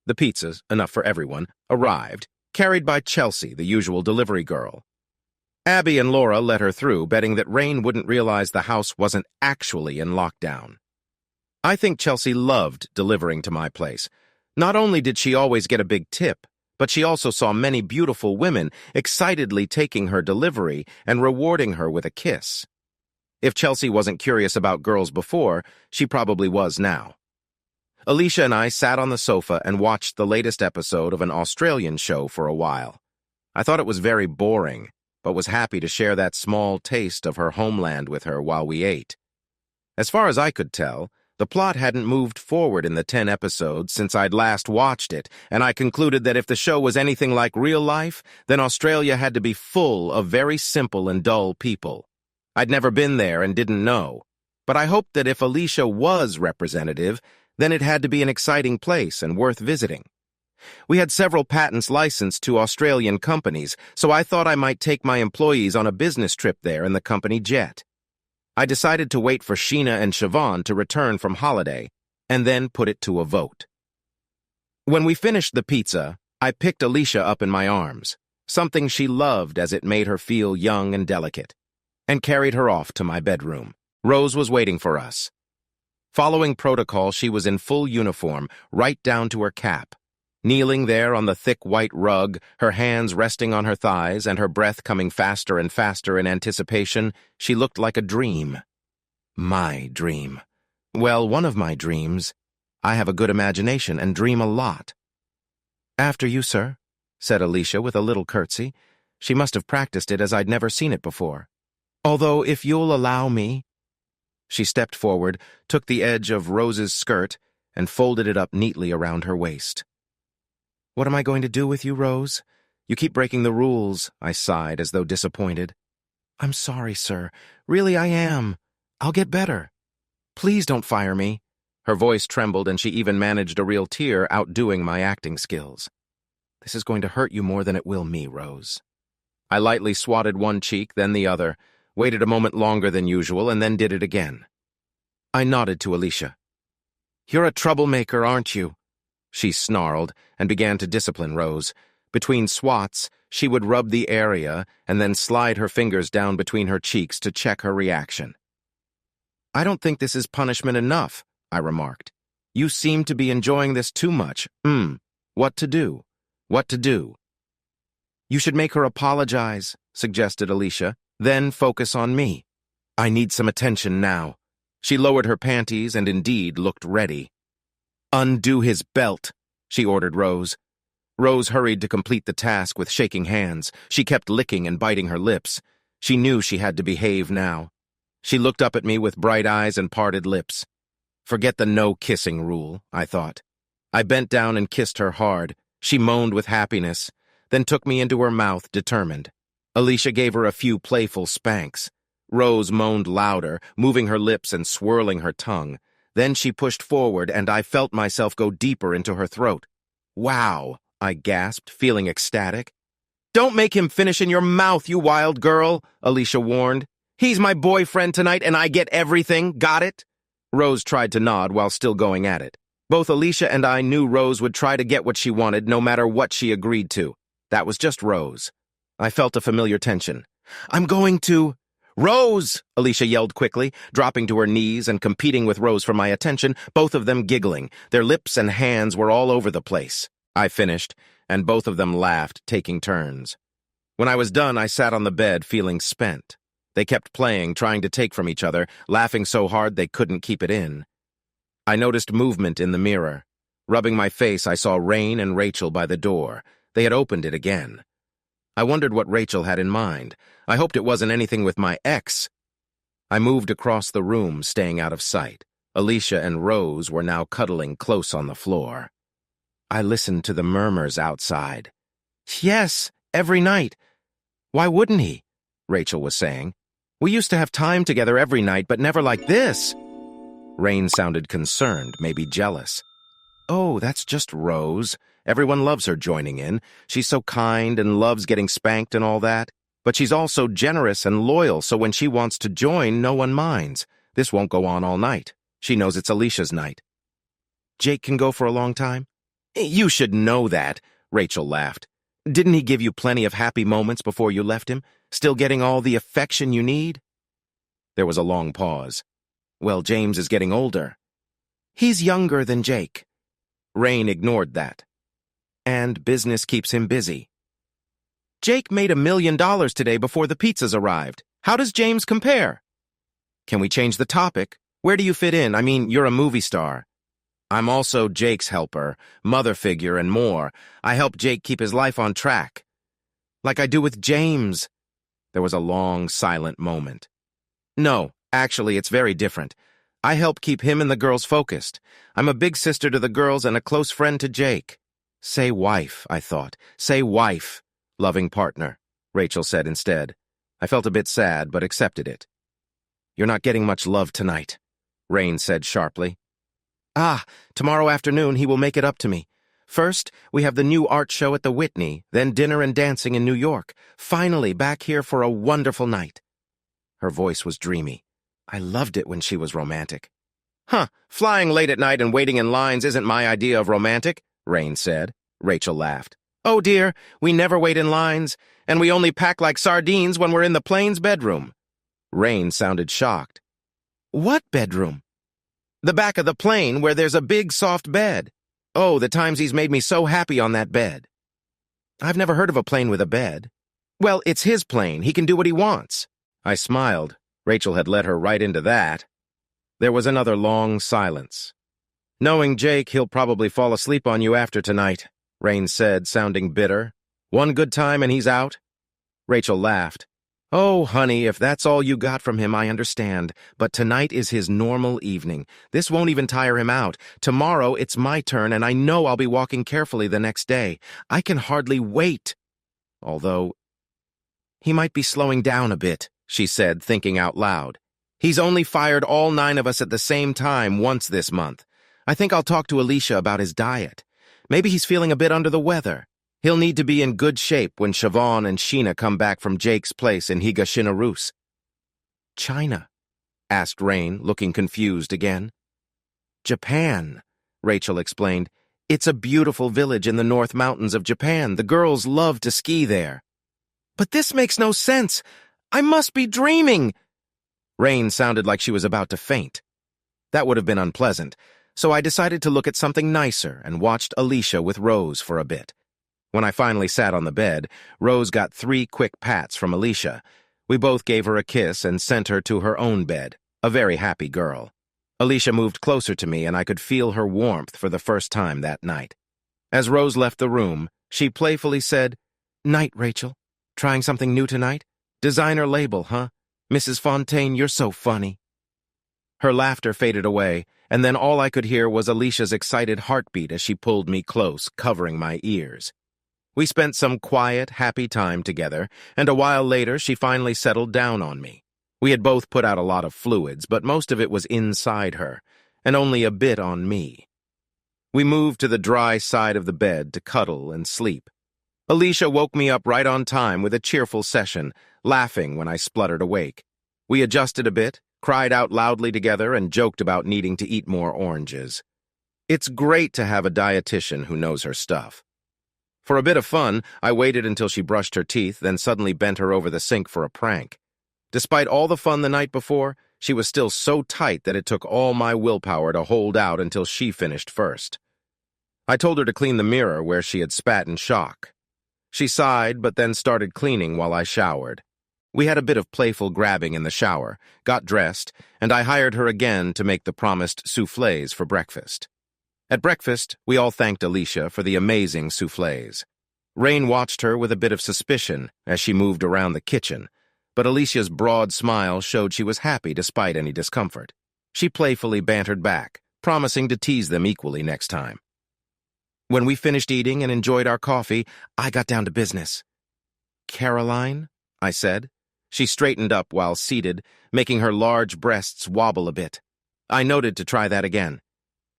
The pizzas, enough for everyone, arrived, carried by Chelsea, the usual delivery girl. Abby and Laura let her through, betting that Rain wouldn't realize the house wasn't actually in lockdown. I think Chelsea loved delivering to my place. Not only did she always get a big tip, but she also saw many beautiful women excitedly taking her delivery and rewarding her with a kiss. If Chelsea wasn't curious about girls before, she probably was now. Alicia and I sat on the sofa and watched the latest episode of an Australian show for a while. I thought it was very boring, but was happy to share that small taste of her homeland with her while we ate. As far as I could tell, the plot hadn't moved forward in the 10 episodes since I'd last watched it, and I concluded that if the show was anything like real life, then Australia had to be full of very simple and dull people. I'd never been there and didn't know, but I hoped that if Alicia was representative, then it had to be an exciting place and worth visiting. We had several patents licensed to Australian companies, so I thought I might take my employees on a business trip there in the company jet. I decided to wait for Sheena and Siobhan to return from holiday, and then put it to a vote. When we finished the pizza, I picked Alicia up in my arms, something she loved as it made her feel young and delicate, and carried her off to my bedroom. Rose was waiting for us. Following protocol, she was in full uniform, right down to her cap. Kneeling there on the thick white rug, her hands resting on her thighs and her breath coming faster and faster in anticipation, she looked like a dream. My dream. Well, one of my dreams. I have a good imagination and dream a lot. After you, sir, said Alicia with a little curtsy. She must have practiced it as I'd never seen it before. Although, if you'll allow me... She stepped forward, took the edge of Rose's skirt, and folded it up neatly around her waist. What am I going to do with you, Rose? You keep breaking the rules, I sighed as though disappointed. I'm sorry, sir. Really, I am. I'll get better. Please don't fire me. Her voice trembled and she even managed a real tear, outdoing my acting skills. This is going to hurt you more than it will me, Rose. I lightly swatted one cheek, then the other, waited a moment longer than usual, and then did it again. I nodded to Alicia. You're a troublemaker, aren't you? She snarled and began to discipline Rose. Between swats, she would rub the area and then slide her fingers down between her cheeks to check her reaction. I don't think this is punishment enough, I remarked. You seem to be enjoying this too much. What to do? What to do? You should make her apologize, suggested Alicia. Then focus on me. I need some attention now. She lowered her panties and indeed looked ready. Undo his belt, she ordered Rose. Rose hurried to complete the task with shaking hands. She kept licking and biting her lips. She knew she had to behave now. She looked up at me with bright eyes and parted lips. Forget the no-kissing rule, I thought. I bent down and kissed her hard. She moaned with happiness, then took me into her mouth, determined. Alicia gave her a few playful spanks. Rose moaned louder, moving her lips and swirling her tongue. Then she pushed forward, and I felt myself go deeper into her throat. Wow, I gasped, feeling ecstatic. Don't make him finish in your mouth, you wild girl, Alicia warned. He's my boyfriend tonight, and I get everything, got it? Rose tried to nod while still going at it. Both Alicia and I knew Rose would try to get what she wanted, no matter what she agreed to. That was just Rose. I felt a familiar tension. I'm going to... Rose! Alicia yelled quickly, dropping to her knees and competing with Rose for my attention, both of them giggling. Their lips and hands were all over the place. I finished, and both of them laughed, taking turns. When I was done, I sat on the bed, feeling spent. They kept playing, trying to take from each other, laughing so hard they couldn't keep it in. I noticed movement in the mirror. Rubbing my face, I saw Rain and Rachel by the door. They had opened it again. I wondered what Rachel had in mind. I hoped it wasn't anything with my ex. I moved across the room, staying out of sight. Alicia and Rose were now cuddling close on the floor. I listened to the murmurs outside. "Yes, every night. Why wouldn't he?" Rachel was saying. "We used to have time together every night, but never like this." Rain sounded concerned, maybe jealous. "Oh, that's just Rose. Everyone loves her joining in. She's so kind and loves getting spanked and all that. But she's also generous and loyal, so when she wants to join, no one minds. This won't go on all night. She knows it's Alicia's night." "Jake can go for a long time?" "You should know that," Rachel laughed. "Didn't he give you plenty of happy moments before you left him? Still getting all the affection you need?" There was a long pause. "Well, James is getting older." "He's younger than Jake." Rain ignored that. "And business keeps him busy." "Jake made $1 million today before the pizzas arrived. How does James compare?" "Can we change the topic? Where do you fit in? I mean, you're a movie star." "I'm also Jake's helper, mother figure, and more. I help Jake keep his life on track." "Like I do with James." There was a long, silent moment. "No, actually, it's very different. I help keep him and the girls focused. I'm a big sister to the girls and a close friend to Jake." "Say wife," I thought. "Say wife." "Loving partner," Rachel said instead. I felt a bit sad, but accepted it. "You're not getting much love tonight," Rain said sharply. Tomorrow afternoon he will make it up to me. First, we have the new art show at the Whitney, then dinner and dancing in New York. Finally, back here for a wonderful night. Her voice was dreamy. I loved it when she was romantic. Flying late at night and waiting in lines isn't my idea of romantic, Rain said. Rachel laughed. "Oh dear, we never wait in lines, and we only pack like sardines when we're in the plane's bedroom." Rain sounded shocked. "What bedroom?" "The back of the plane, where there's a big, soft bed. Oh, the times he's made me so happy on that bed." "I've never heard of a plane with a bed." "Well, it's his plane. He can do what he wants." I smiled. Rachel had led her right into that. There was another long silence. "Knowing Jake, he'll probably fall asleep on you after tonight," Rain said, sounding bitter. "One good time and he's out." Rachel laughed. "Oh, honey, if that's all you got from him, I understand. But tonight is his normal evening. This won't even tire him out. Tomorrow it's my turn, and I know I'll be walking carefully the next day. I can hardly wait. Although, he might be slowing down a bit," she said, thinking out loud. "He's only fired all 9 of us at the same time once this month. I think I'll talk to Alicia about his diet. Maybe he's feeling a bit under the weather. He'll need to be in good shape when Siobhan and Sheena come back from Jake's place in Higashinarus." "China?" asked Rain, looking confused again. "Japan," Rachel explained. "It's a beautiful village in the North Mountains of Japan. The girls love to ski there." "But this makes no sense. I must be dreaming." Rain sounded like she was about to faint. That would have been unpleasant, so I decided to look at something nicer and watched Alicia with Rose for a bit. When I finally sat on the bed, Rose got 3 quick pats from Alicia. We both gave her a kiss and sent her to her own bed, a very happy girl. Alicia moved closer to me, and I could feel her warmth for the first time that night. As Rose left the room, she playfully said, "Night, Rachel. Trying something new tonight? Designer label, huh? Mrs. Fontaine, you're so funny." Her laughter faded away, and then all I could hear was Alicia's excited heartbeat as she pulled me close, covering my ears. We spent some quiet, happy time together, and a while later she finally settled down on me. We had both put out a lot of fluids, but most of it was inside her, and only a bit on me. We moved to the dry side of the bed to cuddle and sleep. Alicia woke me up right on time with a cheerful session, laughing when I spluttered awake. We adjusted a bit, cried out loudly together, and joked about needing to eat more oranges. It's great to have a dietitian who knows her stuff. For a bit of fun, I waited until she brushed her teeth, then suddenly bent her over the sink for a prank. Despite all the fun the night before, she was still so tight that it took all my willpower to hold out until she finished first. I told her to clean the mirror where she had spat in shock. She sighed, but then started cleaning while I showered. We had a bit of playful grabbing in the shower, got dressed, and I hired her again to make the promised soufflés for breakfast. At breakfast, we all thanked Alicia for the amazing soufflés. Rain watched her with a bit of suspicion as she moved around the kitchen, but Alicia's broad smile showed she was happy despite any discomfort. She playfully bantered back, promising to tease them equally next time. When we finished eating and enjoyed our coffee, I got down to business. "Caroline?" I said. She straightened up while seated, making her large breasts wobble a bit. I noted to try that again.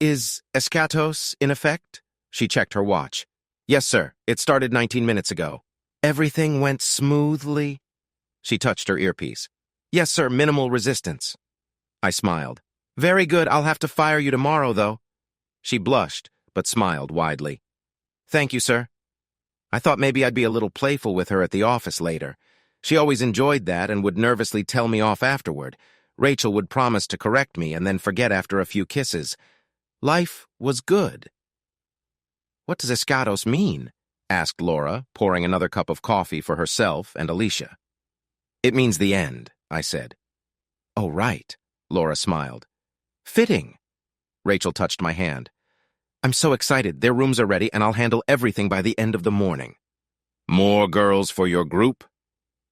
"Is Escatos in effect?" She checked her watch. "Yes, sir. It started 19 minutes ago." "Everything went smoothly?" She touched her earpiece. "Yes, sir. Minimal resistance." I smiled. "Very good. I'll have to fire you tomorrow, though." She blushed, but smiled widely. "Thank you, sir." I thought maybe I'd be a little playful with her at the office later. She always enjoyed that and would nervously tell me off afterward. Rachel would promise to correct me and then forget after a few kisses. Life was good. "What does Escatos mean?" asked Laura, pouring another cup of coffee for herself and Alicia. "It means the end," I said. "Oh, right," Laura smiled. "Fitting." Rachel touched my hand. "I'm so excited. Their rooms are ready, and I'll handle everything by the end of the morning." "More girls for your group?"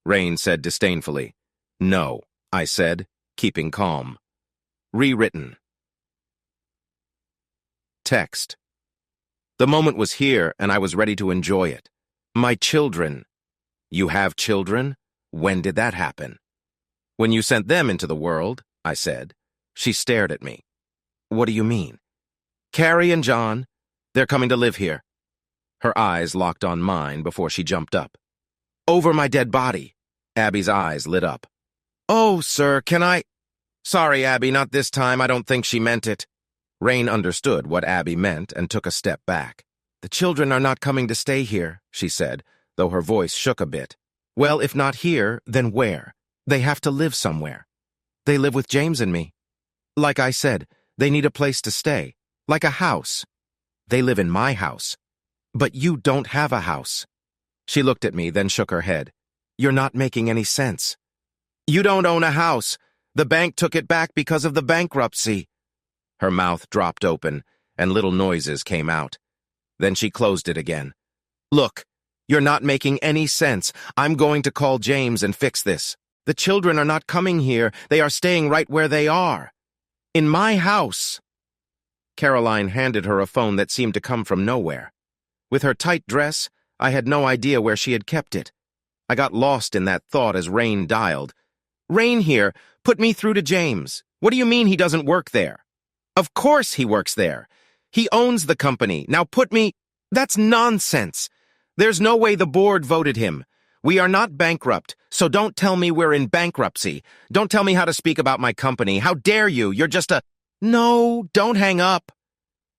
Rain said disdainfully. "No," I said, keeping calm. Rewritten. Text. The moment was here, and I was ready to enjoy it. "My children." "You have children? When did that happen?" "When you sent them into the world," I said. She stared at me. "What do you mean?" "Carrie and John. They're coming to live here." Her eyes locked on mine before she jumped up. "Over my dead body." Abby's eyes lit up. "Oh, sir, can I—" "Sorry, Abby, not this time. I don't think she meant it." Rain understood what Abby meant and took a step back. "The children are not coming to stay here," she said, though her voice shook a bit. "Well, if not here, then where? They have to live somewhere. They live with James and me. Like I said, they need a place to stay, like a house. They live in my house. But you don't have a house." She looked at me, then shook her head. "You're not making any sense." "You don't own a house. The bank took it back because of the bankruptcy." Her mouth dropped open, and little noises came out. Then she closed it again. "Look, you're not making any sense. I'm going to call James and fix this. The children are not coming here. They are staying right where they are. In my house." Caroline handed her a phone that seemed to come from nowhere. With her tight dress, I had no idea where she had kept it. I got lost in that thought as Rain dialed. "Rain here. Put me through to James." "What do you mean he doesn't work there?" "Of course he works there. He owns the company. Now put me—" "That's nonsense. There's no way the board voted him. We are not bankrupt, so don't tell me we're in bankruptcy. Don't tell me how to speak about my company. How dare you? You're just a—" "No, don't hang up."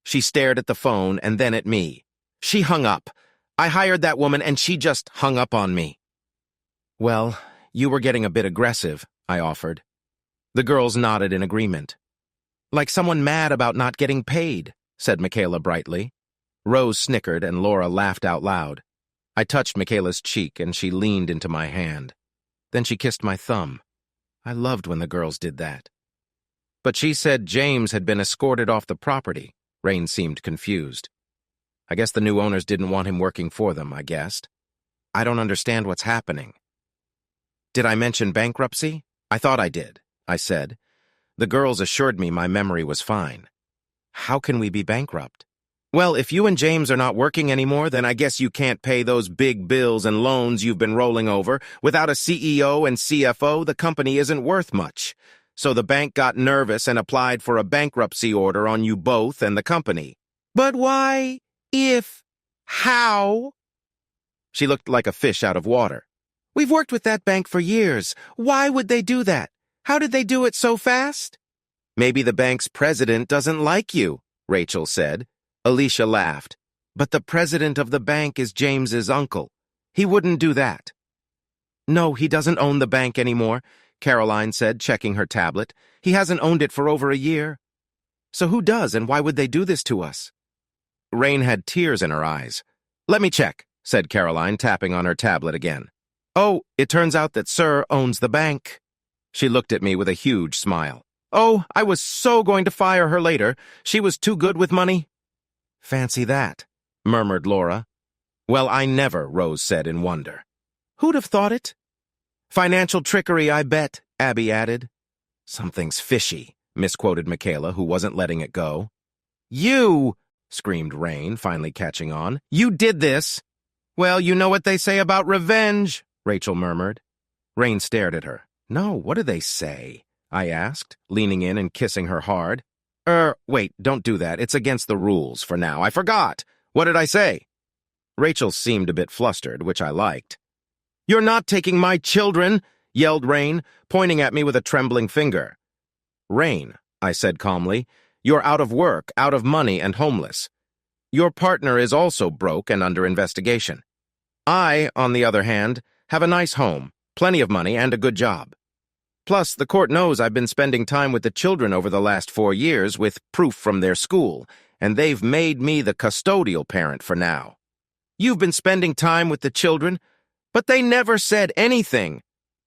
She stared at the phone and then at me. She hung up. I hired that woman and she just hung up on me. "Well, you were getting a bit aggressive," I offered. The girls nodded in agreement. "Like someone mad about not getting paid," said Michaela brightly. Rose snickered and Laura laughed out loud. I touched Michaela's cheek and she leaned into my hand. Then she kissed my thumb. I loved when the girls did that. "But she said James had been escorted off the property." Rain seemed confused. "I guess the new owners didn't want him working for them," I guessed. "I don't understand what's happening." "Did I mention bankruptcy?" "I thought I did," I said. The girls assured me my memory was fine. "How can we be bankrupt?" "Well, if you and James are not working anymore, then I guess you can't pay those big bills and loans you've been rolling over. Without a CEO and CFO, the company isn't worth much. So the bank got nervous and applied for a bankruptcy order on you both and the company." "But why? How?" She looked like a fish out of water. "We've worked with that bank for years. Why would they do that? How did they do it so fast?" "Maybe the bank's president doesn't like you," Rachel said. Alicia laughed. "But the president of the bank is James's uncle. He wouldn't do that." "No, he doesn't own the bank anymore," Caroline said, checking her tablet. "He hasn't owned it for over a year." "So who does, and why would they do this to us?" Rain had tears in her eyes. "Let me check," said Caroline, tapping on her tablet again. "Oh, it turns out that Sir owns the bank." She looked at me with a huge smile. "Oh, I was so going to fire her later. She was too good with money." "Fancy that," murmured Laura. "Well, I never," Rose said in wonder. "Who'd have thought it?" Financial trickery, I bet, Abby added. Something's fishy, misquoted Michaela, who wasn't letting it go. You, screamed Rain, finally catching on. You did this. Well, you know what they say about revenge, Rachel murmured. Rain stared at her. No, what do they say? I asked, leaning in and kissing her hard. Wait, don't do that. It's against the rules for now. I forgot. What did I say? Rachel seemed a bit flustered, which I liked. You're not taking my children, yelled Rain, pointing at me with a trembling finger. Rain, I said calmly, you're out of work, out of money, and homeless. Your partner is also broke and under investigation. I, on the other hand, have a nice home, plenty of money, and a good job. Plus, the court knows I've been spending time with the children over the last 4 years with proof from their school, and they've made me the custodial parent for now. You've been spending time with the children, but they never said anything.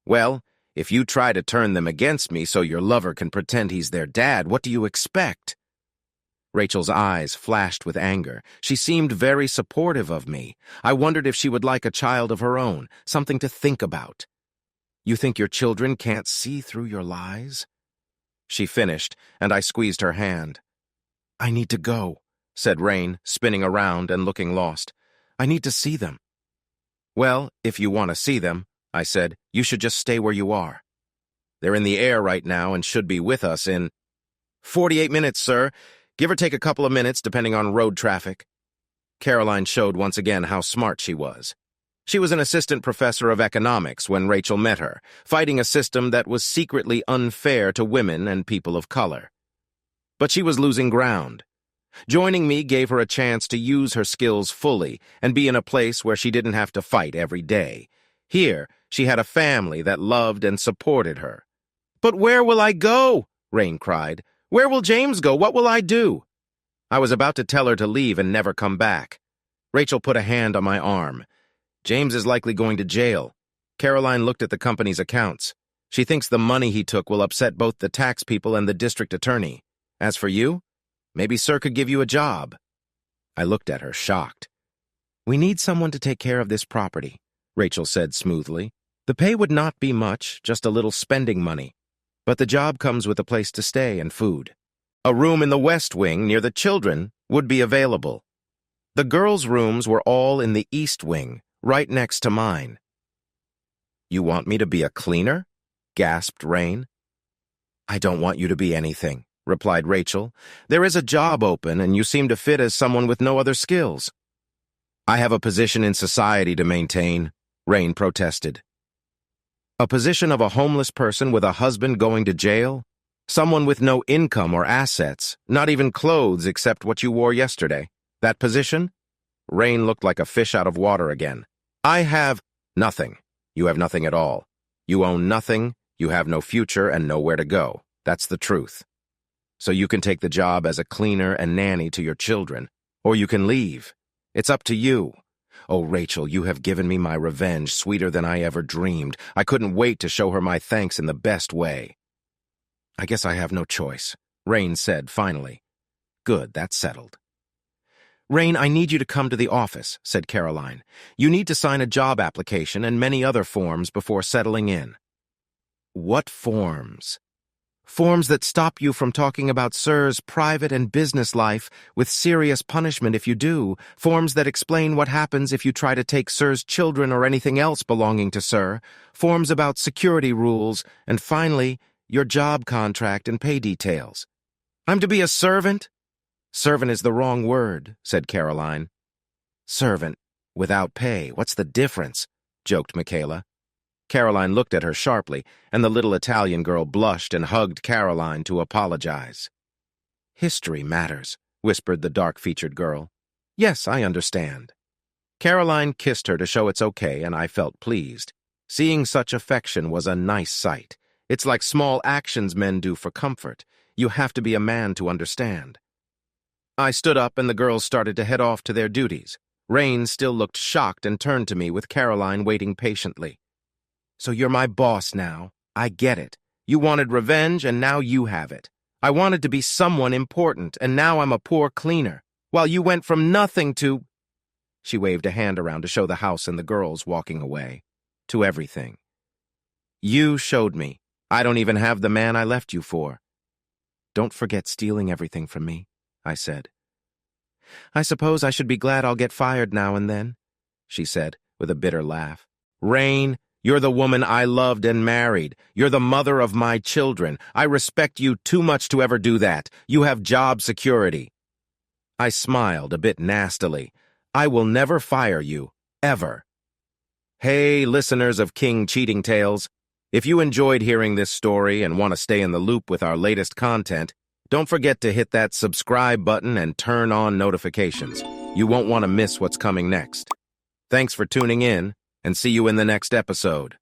Well, if you try to turn them against me so your lover can pretend he's their dad, what do you expect? Rachel's eyes flashed with anger. She seemed very supportive of me. I wondered if she would like a child of her own, something to think about. You think your children can't see through your lies? She finished, and I squeezed her hand. I need to go, said Rain, spinning around and looking lost. I need to see them. Well, if you want to see them, I said, you should just stay where you are. They're in the air right now and should be with us in 48 minutes, sir. Give or take a couple of minutes, depending on road traffic. Caroline showed once again how smart she was. She was an assistant professor of economics when Rachel met her, fighting a system that was secretly unfair to women and people of color. But she was losing ground. Joining me gave her a chance to use her skills fully and be in a place where she didn't have to fight every day. Here, she had a family that loved and supported her. But where will I go? Rain cried. Where will James go? What will I do? I was about to tell her to leave and never come back. Rachel put a hand on my arm. James is likely going to jail. Caroline looked at the company's accounts. She thinks the money he took will upset both the tax people and the district attorney. As for you, maybe Sir could give you a job. I looked at her, shocked. We need someone to take care of this property, Rachel said smoothly. The pay would not be much, just a little spending money. But the job comes with a place to stay and food. A room in the West Wing near the children would be available. The girls' rooms were all in the East Wing, right next to mine. You want me to be a cleaner? Gasped Rain. I don't want you to be anything, replied Rachel. There is a job open, and you seem to fit as someone with no other skills. I have a position in society to maintain, Rain protested. A position of a homeless person with a husband going to jail? Someone with no income or assets, not even clothes except what you wore yesterday. That position? Rain looked like a fish out of water again. I have nothing. You have nothing at all. You own nothing, you have no future and nowhere to go. That's the truth. So you can take the job as a cleaner and nanny to your children, or you can leave. It's up to you. Oh, Rachel, you have given me my revenge sweeter than I ever dreamed. I couldn't wait to show her my thanks in the best way. I guess I have no choice, Rain said finally. Good, that's settled. Rain, I need you to come to the office, said Caroline. You need to sign a job application and many other forms before settling in. What forms? Forms that stop you from talking about Sir's private and business life with serious punishment if you do. Forms that explain what happens if you try to take Sir's children or anything else belonging to Sir. Forms about security rules. And finally, your job contract and pay details. I'm to be a servant? Servant is the wrong word, said Caroline. Servant, without pay. What's the difference? Joked Michaela. Caroline looked at her sharply, and the little Italian girl blushed and hugged Caroline to apologize. History matters, whispered the dark-featured girl. Yes, I understand. Caroline kissed her to show it's okay, and I felt pleased. Seeing such affection was a nice sight. It's like small actions men do for comfort. You have to be a man to understand. I stood up, and the girls started to head off to their duties. Rain still looked shocked and turned to me with Caroline waiting patiently. So you're my boss now. I get it. You wanted revenge, and now you have it. I wanted to be someone important, and now I'm a poor cleaner. While you went from nothing to... She waved a hand around to show the house and the girls walking away. To everything. You showed me. I don't even have the man I left you for. Don't forget stealing everything from me, I said. I suppose I should be glad I'll get fired now and then, she said with a bitter laugh. Rain, you're the woman I loved and married. You're the mother of my children. I respect you too much to ever do that. You have job security. I smiled a bit nastily. I will never fire you, ever. Hey, listeners of King Cheating Tales. If you enjoyed hearing this story and want to stay in the loop with our latest content, don't forget to hit that subscribe button and turn on notifications. You won't want to miss what's coming next. Thanks for tuning in, and see you in the next episode.